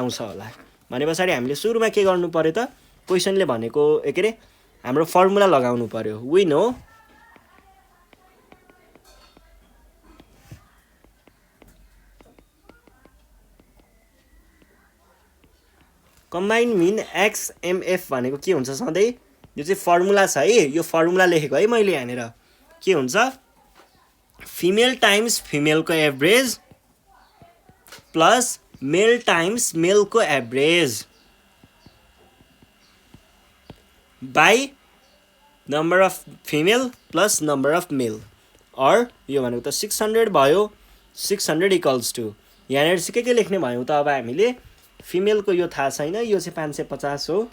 आउँछ होला भनेपछि हामीले सुरुमा के गर्नु पर्यो त क्वेसनले भनेको के रे हाम्रो फर्मुला लगाउनु पर्यो we know combined mean xmf भनेको के हुन्छ सधैं यो चाहिँ फर्मुला छ है यो फर्मुला लेखेको है मैले यहाँनेर के हुन्छ फिमेल टाइम्स फिमेलको एभरेज प्लस मेल टाइम्स मेलको average by number of female plus number of male और यो भनेको त 600 भयो 600 इक्वल्स टु यहाँनेर चाहिँ के लेख्ने भयौं त अब हामीले फिमेलको यो थाहा छैन यो चाहिँ 550 हो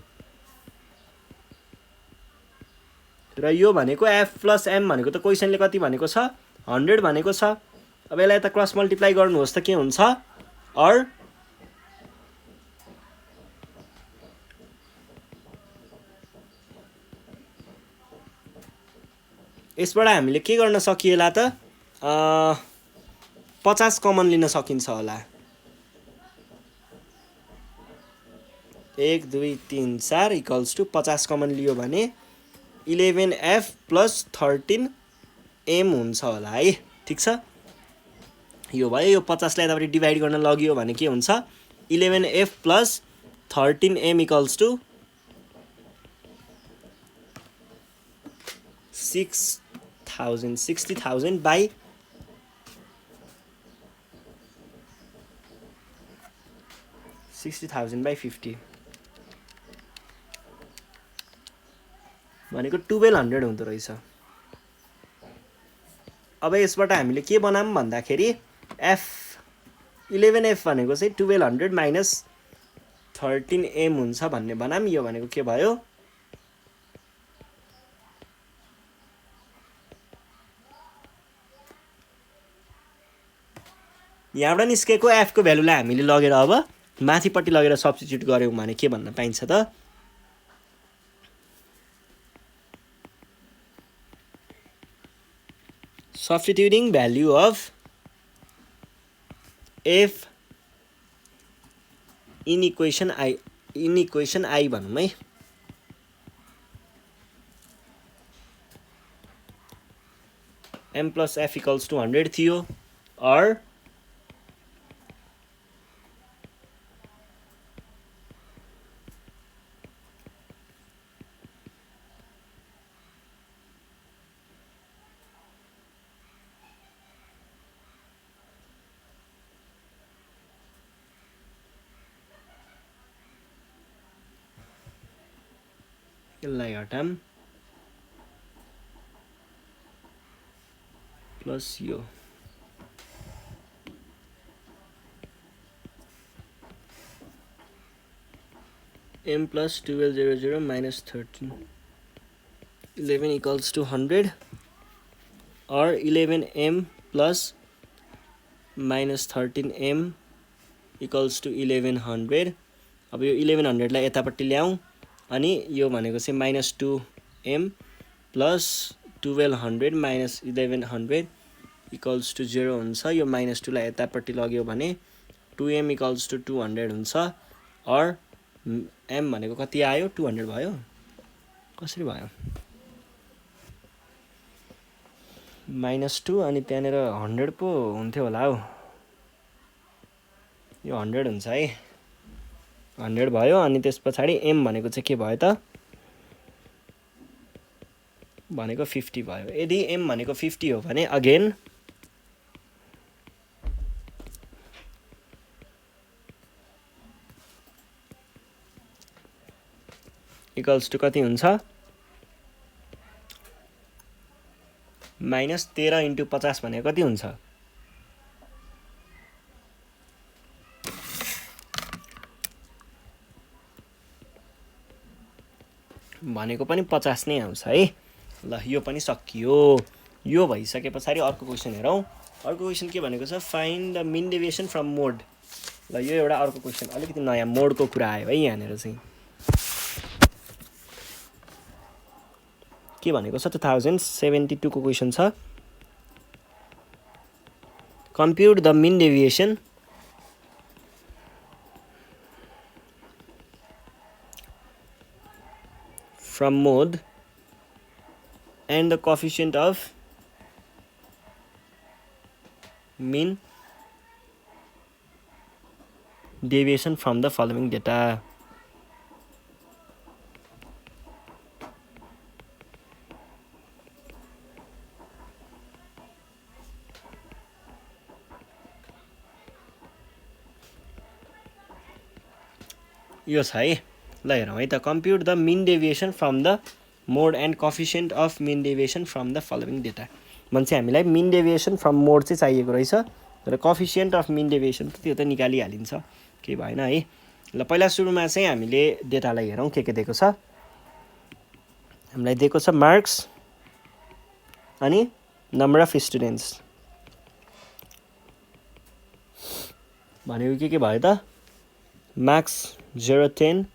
र यो भनेको f प्लस m भनेको त क्वेसनले कति भनेको छ 100 भनेको छ अब यसलाई त क्रस मल्टिप्लाई गर्नुहोस् त के हुन्छ और यसबाट हामीले के गर्न सकिएला त 50 कमन लिन सकिन्छ होला 1 2 3 4 इक्वल्स टु 50 कमन लियो भने 11f प्लस 13m हुन्छ होला है ठीक छ यो भयो यो 50 लाई तपाईले डिवाइड गर्न लगियो भने के हुन्छ 11f plus 13m equals to 60,000 by 60,000 by 50 भनेको 1200 हुँदो रहेछ अब यसबाट हामीले के बनाम भन्दाखेरि f 11f भनेको चाहिँ 1200 माइनस 13m हुन्छ भन्ने बनाम यो भनेको के भयो यहाँबाट निस्केको f को भ्यालुलाई हामीले लगेर अब माथिपट्टि लगेर सब्स्टिट्युट गर्यौं भने के भन्न पाइन्छ त substituting value of f in equation I भनौं है m plus f equals to 100 थियो or यसलाई हटाम प्लस यो m plus 1200 minus 13 11 equals to 100 or 11m plus minus 13m equals to 1100 अब यो 1100 लाई यतापट्टि ल्याऊ अनि यो भनेको चाहिँ minus 2m plus 1200 minus 1100 equals to 0 हुन्छ यो minus 2 लाई यतापट्टि लग्यो भने 2m equals to 200 हुन्छ और m भनेको कति आयो 200 भयो कसरी भयो -2 अनि त्यहाँनिर 100 पो हुन्थ्यो होला हौ यो 100 हुन्छ है 100 भयो अनि त्यस पछाडि m भनेको चाहिँ के भयो त भनेको 50 भयो यदि m भनेको 50 हो भने अगेन इक्वल्स टु कति हुन्छ -13 × 50 भनेको कति हुन्छ भनेको पनि 50 नै आउँछ है ल यो पनि सकियो यो भइसके पछाडि अर्को क्वेसन हेरौँ अर्को क्वेसन के भनेको छ find the mean deviation from mode ल यो एउटा अर्को क्वेसन अलिकति नयाँ मोडको कुरा आयो है यहाँनिर चाहिँ के भनेको छ 2072 को क्वेसन छ compute the mean deviation from mode and the coefficient of mean deviation from the following data. यो छ है ल हेरौँ है त compute the mean deviation from the mode and coefficient of mean deviation from the following data भने चाहिँ हामीलाई मिन डेभिएसन फ्रम मोड चाहिँ चाहिएको रहेछ र कोफिसिएन्ट अफ मिन डेभिएसन त्यो त निकालिहालिन्छ केही भएन है ल पहिला सुरुमा चाहिँ हामीले डेटालाई हेरौँ के दिएको छ हामीलाई दिएको छ मार्क्स अनि नम्बर अफ स्टुडेन्ट्स भनेको के भयो त मार्क्स 0 10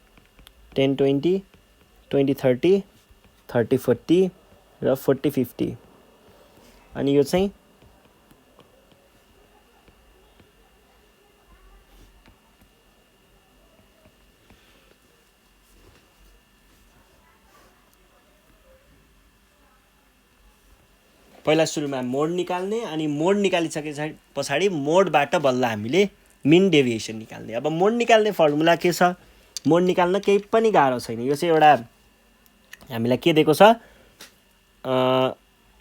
10 20 20 30 30 40 र 40 50 अनि यो चाहिँ पहिला सुरुमा मोड निकाल्ने अनि मोड निकालिसके पछाडि मोडबाट बल्ल हामीले मिन डेभिएसन निकाल्ने अब मोड निकाल्ने फर्मुला के छ मोड निकाल्न केही पनि गाह्रो छैन यो चाहिँ एउटा हामीलाई के दिएको छ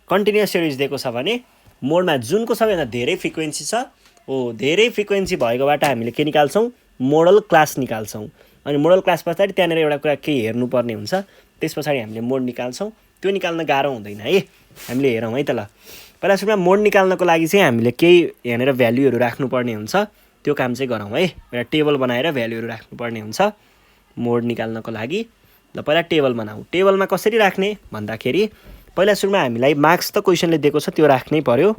कन्टिन्युअस सिरिज दिएको छ भने मोडमा जुनको सबैभन्दा धेरै फ्रिक्वेन्सी छ हो धेरै फ्रिक्वेन्सी भएकोबाट हामीले के निकाल्छौँ मोडल क्लास निकाल्छौँ अनि मोडल क्लास पछाडि त्यहाँनिर एउटा कुरा केही हेर्नुपर्ने हुन्छ त्यस पछाडि हामीले मोड निकाल्छौँ त्यो निकाल्न गाह्रो हुँदैन है हामीले हेरौँ है त ल पहिला सुरुमा मोड निकाल्नको लागि चाहिँ हामीले केही यहाँनिर भ्यालुहरू राख्नुपर्ने हुन्छ त्यो काम चाहिँ गरौँ है एउटा टेबल बनाएर भ्यालुहरू राख्नुपर्ने हुन्छ मोड निकाल्नको लागि ल पहिला टेबल बनाऊ टेबलमा कसरी राख्ने भन्दाखेरि पहिला सुरुमा हामीलाई मार्क्स त क्वेसनले दिएको छ त्यो राख्नै पर्यो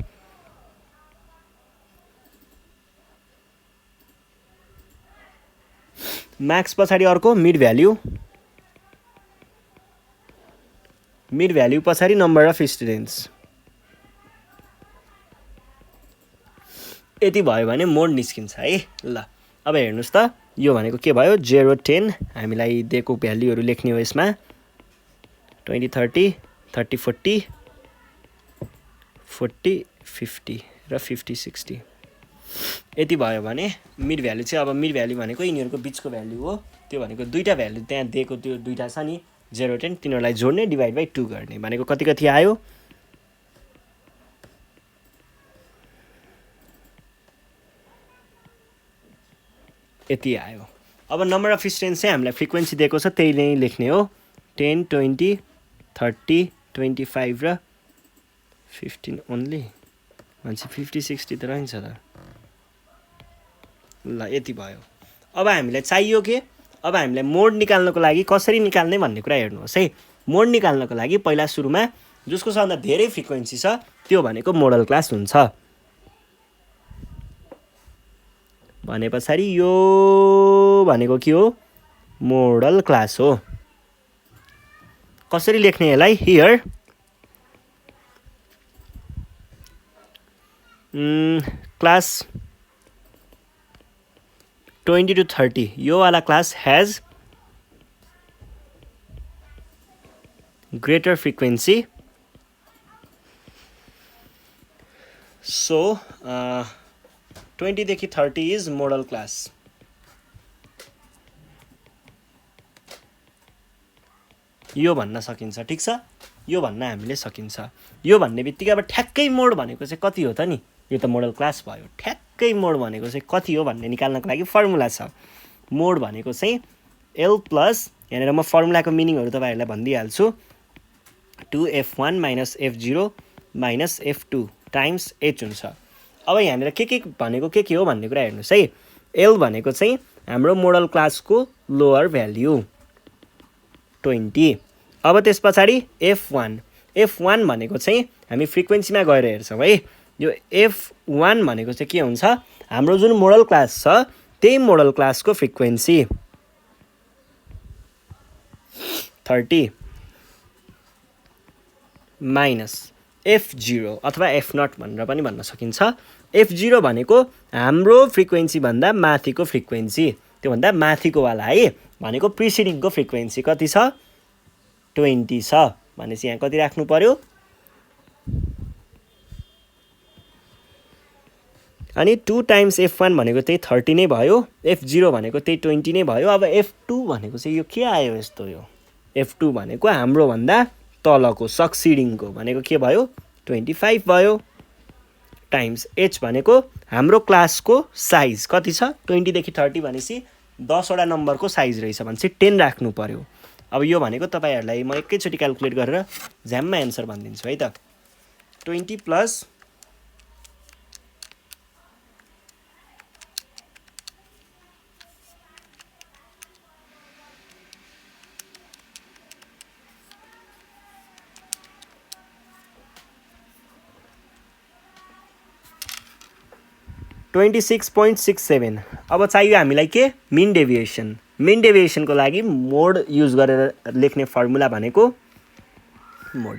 मार्क्स पछाडि अर्को मिड भ्याल्यु पछाडि नम्बर अफ स्टुडेन्ट्स यति भयो भने मोड निस्किन्छ है ल अब हेर्नुस् त यो भनेको के भयो 0 10 हामीलाई दिएको भ्यालुहरू लेख्ने हो यसमा 20 30 30 40 40 50 र 50 60 यति भयो भने मिड भ्यालु चाहिँ अब मिड भ्यालु भनेको यिनीहरूको बिचको भ्यालु हो त्यो भनेको दुईटा भ्यालु त्यहाँ दिएको त्यो दुईटा छ नि 0 10 तिनीहरूलाई जोड्ने डिभाइड बाइ 2 गर्ने भनेको कति आयो यति आयो अब नम्बर अफ स्टुडेन्ट्स चाहिँ हामीलाई फ्रिक्वेन्सी दिएको छ त्यही नै लेख्ने हो 10 20 30 25 र 15 ओन्ली मान्छे 50 60 त रहन्छ त ल यति भयो अब हामीलाई चाहियो के अब हामीलाई मोड निकाल्नको लागि कसरी निकाल्ने भन्ने कुरा हेर्नुहोस् है मोड निकाल्नको लागि पहिला सुरुमा जसको सबभन्दा धेरै फ्रिक्वेन्सी छ त्यो भनेको मोडल क्लास हुन्छ भने पछाडि यो भनेको के हो मोडल क्लास हो कसरी लेख्ने यसलाई हियर क्लास 20 to 30 यो वाला class has greater frequency so 20 देखि 30 इज मोडल क्लास यो भन्न सकिन्छ ठीक छ यो भन्न हामीले सकिन्छ यो भन्ने बित्तिकै अब ठ्याक्कै मोड भनेको चाहिँ कति हो त नि यो त मोडल क्लास भयो ठ्याक्कै मोड भनेको चाहिँ कति हो भन्ने निकाल्नको लागि फर्मुला छ मोड भनेको चाहिँ L प्लस यहाँनिर म फर्मुलाको मिनिङहरू तपाईहरुलाई भनिदिइहाल्छु 2f1 minus f0 minus f2 times h हुन्छ अब यहाँनिर के भनेको के हो भन्ने कुरा हेर्नुस् है L भनेको चाहिँ हाम्रो मोडल क्लासको लोअर भ्याल्यु 20 अब त्यस पछाडी f1 भनेको चाहिँ हामी फ्रिक्वेन्सीमा गएर हेर्छौं है यो f1 भनेको चाहिँ के हुन्छ हाम्रो जुन मोडल क्लास छ त्यही मोडल क्लासको फ्रिक्वेन्सी 30 माइनस f0 अथवा f0 भनेर पनि भन्न सकिन्छ f0 भनेको हाम्रो फ्रिक्वेन्सी भन्दा माथिको फ्रिक्वेन्सी त्यो भन्दा माथिको वाला है भनेको प्रिसिडिङको फ्रिक्वेन्सी कति छ 20 छ भनेपछि यहाँ कति राख्नु पर्यो अनि 2 टाइम्स f1 भनेको त्यही 30 नै भयो f0 भनेको त्यही 20 नै भयो अब f2 भनेको चाहिँ यो के आयो यस्तो यो f2 भनेको हाम्रो भन्दा तलको सक्सिडिङको भनेको के भयो 25 भयो टाइम्स h भनेको हाम्रो क्लासको साइज कति छ 20 देखि 30 भनेपछि 10 वटा नम्बरको साइज रहेछ भनेपछि 10 राख्नु पर्यो अब यो भनेको तपाईहरुलाई म एकैचोटी क्याल्कुलेट गरेर झ्याममा आन्सर भनिदिन्छु है त 20 प्लस 26.67 अब चाहियो हामीलाई के मिन डेभिएसनको लागि मोड युज गरेर लेख्ने फर्मुला भनेको मोड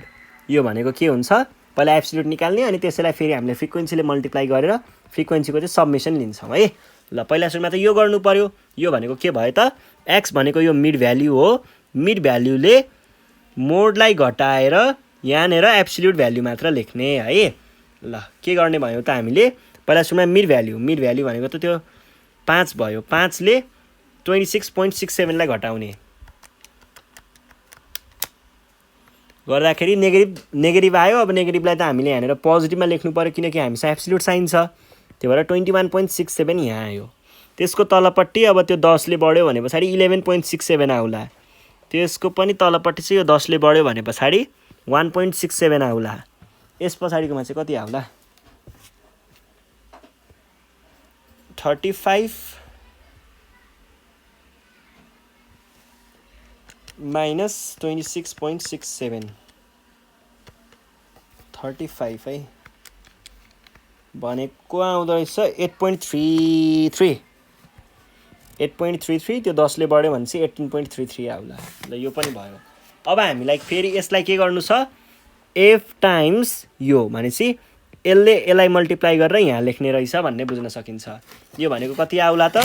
यो भनेको के हुन्छ पहिला एब्सोल्युट निकाल्ने अनि त्यसैलाई फेरि हामीले फ्रिक्वेन्सीले मल्टिप्लाई गरेर फ्रिक्वेन्सीको चाहिँ सब्मिसन लिन्छौं है ल पहिला सुरुमा त यो गर्नु पर्यो यो भनेको के भयो त x भनेको यो मिड भ्याल्यु हो मिड भ्याल्युले मोडलाई घटाएर यहाँनेर एब्सोल्युट भ्याल्यु मात्र लेख्ने है ल के गर्ने भयो त हामीले पहिला सुरुमा मिड भ्याल्यु भनेको त त्यो 5 भयो 5 ले 26.67 लाई घटाउने गर्दाखेरि नेगेटिभ आयो अब नेगेटिभलाई त हामीले यहाँनेर पोजिटिभमा लेख्नु पर्यो किनकि हामीसँग एब्सोल्युट साइन छ त्यही भएर 21.67 यहाँ आयो त्यसको तलपट्टि अब त्यो 10 ले बढ्यो भने पछाडी 11.67 आउला त्यसको पनि तलपट्टि चाहिँ यो 10 ले बढ्यो भने पछाडी 1.67 आउला यस पछाडीकोमा चाहिँ कति आउला 35 minus 26.67 35 है भनेको आउँदो रहेछ 8.33 त्यो 10 ले बढ्यो भने चाहिँ 18.33 आउला ल यो पनि भयो अब हामीलाई फेरि यसलाई के गर्नु छ f टाइम्स यो भनेपछि यसले यसलाई मल्टिप्लाई गरेर यहाँ लेख्ने रहेछ भन्ने बुझ्न सकिन्छ यो भनेको कति आउला त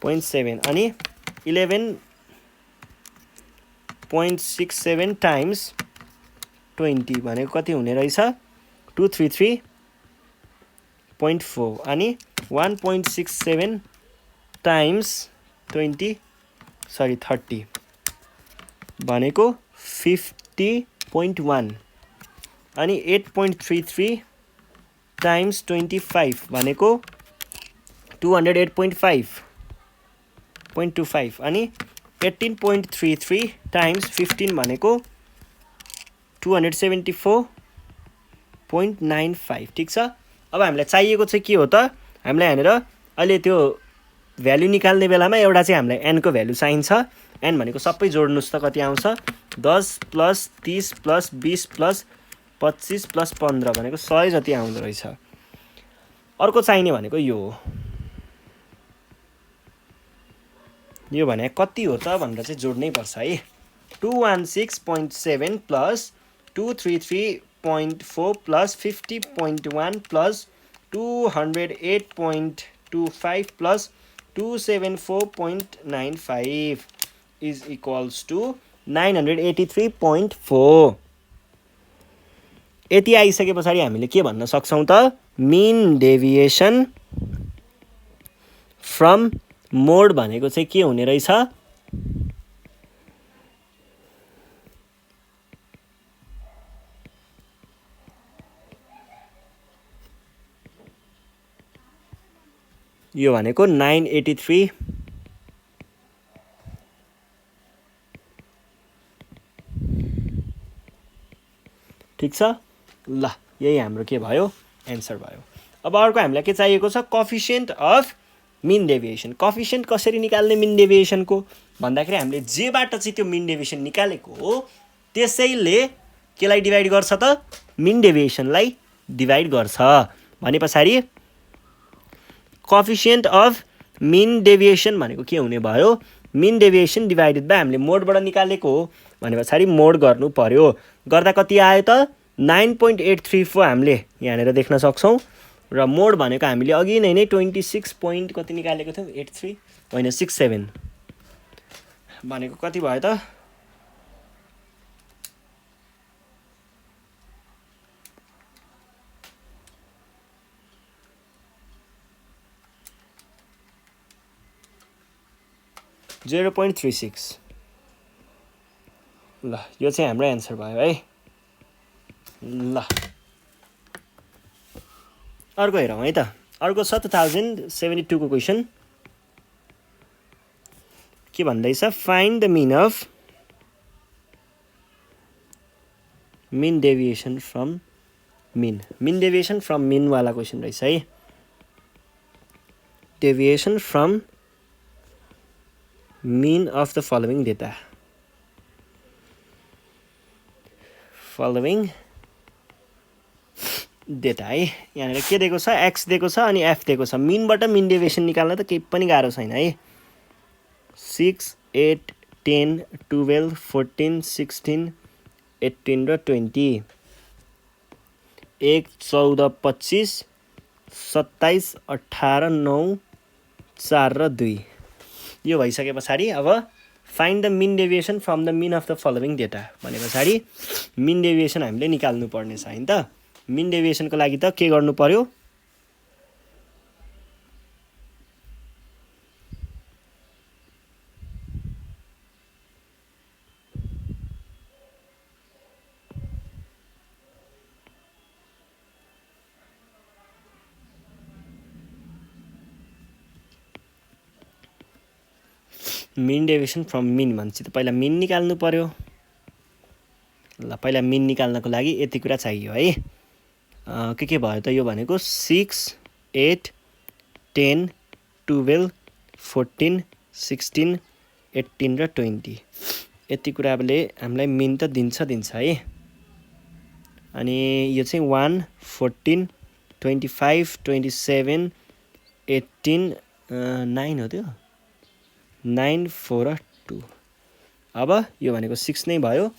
0.7 अनि 11.67 टाइम्स 20 भनेको कति हुने रहेछ 233.4 अनि 1.67 टाइम्स 30 भनेको 50.1 अनि 8.33 टाइम्स 25 भनेको 208.5 अनि 18.33 टाइम्स 15 भनेको 274.95 ठीक छ अब हामीलाई चाहिएको चाहिँ के हो त हामीलाई यहाँनेर अहिले त्यो भ्यालु निकाल्ने बेलामा एउटा चाहिँ हामीलाई n को भ्यालु चाहिन्छ n भनेको सबै जोड्नुस् त कति आउँछ 10 प्लस 30 प्लस 20 प्लस 25 प्लस 15 भनेको 100 जति आउँदो रहेछ अर्को चाहिने भनेको यो हो यो भने कति हो त भनेर चाहिँ जोड्नै पर्छ है 216.7 plus 233.4 plus 50.1 plus 208.25 plus 274.95 is equals to 983.4। यति आइसके पछाडि हामीले के भन्न सक्छौँ त मिन डेभिएसन फ्रम मोड भनेको चाहिँ के हुने रहेछ यो भनेको 983 ठीक छ ल यही हाम्रो के भयो एन्सर भयो। अब अर्को हामीलाई के चाहिएको छ coefficient of mean deviation. Coefficient कसरी निकाल्ने मिन डेभिएसनको भन्दाखेरि हामीले जेबाट चाहिँ त्यो मिन डेभिएसन निकालेको हो त्यसैले केलाई डिभाइड गर्छ त मिन डेभिएसनलाई डिभाइड गर्छ भने पछाडि कोफिसिएन्ट अफ मिन डेभिएसन भनेको के हुने भयो मिन डेभिएसन डिभाइडेड बाइ हामीले मोडबाट निकालेको हो भने पछाडि मोड गर्नु पर्यो। गर्दा कति आयो त 9.834 हामीले यहाँनिर देख्न सक्छौँ र मोड भनेको हामीले अघि नै 26 पोइन्ट कति निकालेको थियौँ 83 होइन 67 भनेको कति भयो त 0.36 ल यो चाहिँ हाम्रो एन्सर भयो है। ल अर्को हेरौँ है त अर्को छ 2072 को क्वेसन के भन्दैछ find the mean of mean deviation from mean deviation from mean वाला क्वेसन रहेछ है। Deviation from mean of the following data है। यहाँनिर के दिएको छ x दिएको छ अनि f दिएको छ। मिनबाट मिन डेभिएसन निकाल्न त केही पनि गाह्रो छैन है। 6 8 10 12 14 16 18 र 20 1 14 25 27 18 9 4 र 2 यो भइसके पछाडि अब find the mean deviation from the mean of the following data भने पछाडि मिन डेभिएसन हामीले निकाल्नु पर्ने छ हैन त। मिन डेभिएसनको लागि त के गर्नु पर्यो मिन डेभिएसन फ्रम मिन भन्छ त पहिला मिन निकाल्नु पर्यो। ल पहिला मिन निकाल्नको लागि यति कुरा चाहियो है। के भयो त यो भनेको 6 8 10 12 14 16 18 र 20 यति कुराले हामीलाई मिन त दिन्छ है। अनि यो चाहिँ 1 14 25 27 18 9 हो त्यो 9 4 र 2 अब यो भनेको 6 नै भयो।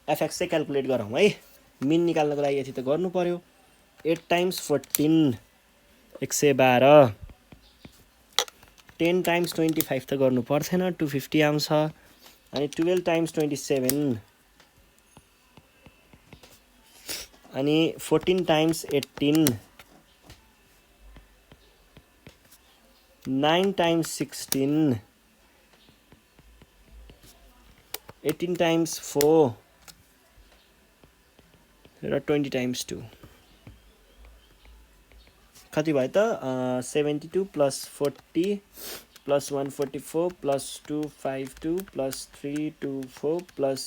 एफएक्स चाहिँ क्याल्कुलेट गरौँ है। मिन निकाल्नको लागि यति त गर्नु पर्यो 8 टाइम्स 14 112 10 टाइम्स 25 त गर्नु पर्दैन 250 आउँछ अनि 12 टाइम्स 27 अनि 14 टाइम्स 18 9 टाइम्स 16 18 टाइम्स 4 र 20 टाइम्स 2 कति भयो त 72 plus 40 plus 144 plus 252 plus 324 plus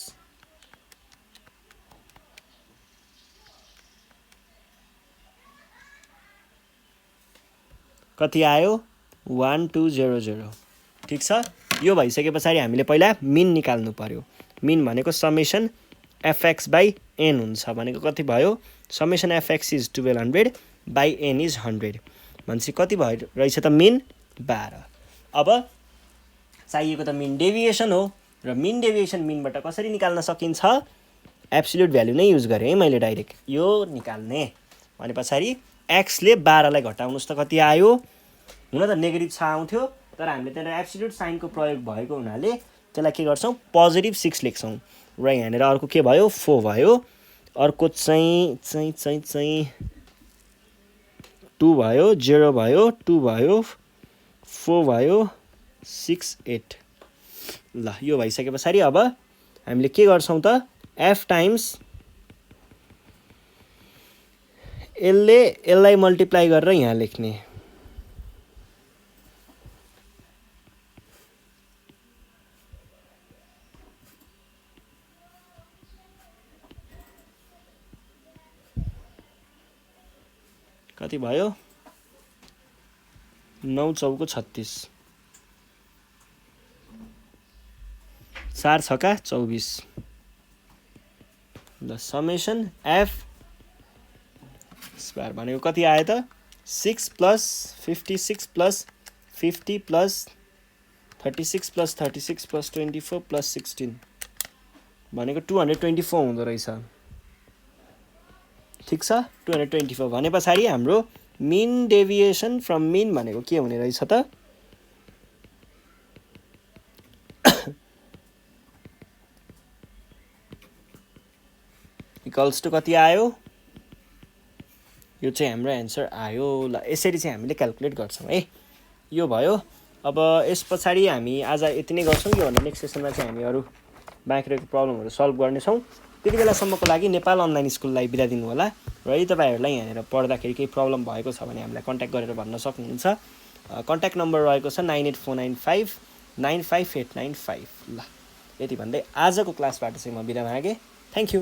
कति आयो 1200 ठीक छ। यो भइसके पछाडि हामीले पहिला मिन निकाल्नु पर्यो। मिन भनेको समेसन एफएक्स बाई एन हुन्छ भनेको कति भयो summation fx is 1200 by n is 100 भनेपछि कति भयो रहेछ त मिन 12। अब चाहिएको त मिन डेभिएसन हो र मिन डेभिएसन मिनबाट कसरी निकाल्न सकिन्छ एब्सोल्युट भ्यालु नै युज गरेँ है मैले डाइरेक्ट यो निकाल्ने भने पछाडि एक्सले 12लाई घटाउनुस् त कति आयो हुन त नेगेटिभ 6 आउँथ्यो तर हामीले त्यहाँ एब्सोल्युट साइनको प्रयोग भएको हुनाले त्यसलाई के गर्छौँ पोजिटिभ 6 लेख्छौँ र यहाँनिर अर्को के भयो 4 भयो अर्को चाहिँ 2 भयो 0 भयो 2 भयो 4 भयो 6 8 ल यो भइसके पछाडि अब हामीले के गर्छौँ त f टाइम्स यसलाई मल्टिप्लाई गरेर यहाँ लेख्ने कति भयो 9 चौको 36 4 छका 24 ल समेसन f स्क्वायर भनेको कति आयो त 6 plus 56 plus 50 plus 36 plus 36 plus 24 plus 16 भनेको 224 हुँदो रहेछ ठिक छ 224 भने पछाडि हाम्रो मिन डेभिएसन फ्रम मिन भनेको के हुने रहेछ त इक्वल्स टु कति आयो यो चाहिँ हाम्रो एन्सर आयो ल यसरी चाहिँ हामीले क्याल्कुलेट गर्छौँ है यो भयो अब यस पछाडि हामी आज यति नै गर्छौँ यो भन्दा नेक्स्ट सेसनमा चाहिँ हामी अरू बाँकी रहेको प्रब्लमहरू सल्भ गर्नेछौँ त्यति बेलासम्मको लागि नेपाल अनलाइन स्कुललाई बिदा दिनु होला र यदि तपाईँहरूलाई यहाँनिर पढ्दाखेरि केही प्रब्लम भएको छ भने हामीलाई कन्ट्याक्ट गरेर भन्न सक्नुहुन्छ कन्ट्याक्ट नम्बर रहेको छ 98495 95895 ल यति भन्दै आजको क्लासबाट चाहिँ म बिदा मागेँ थ्याङ्क यू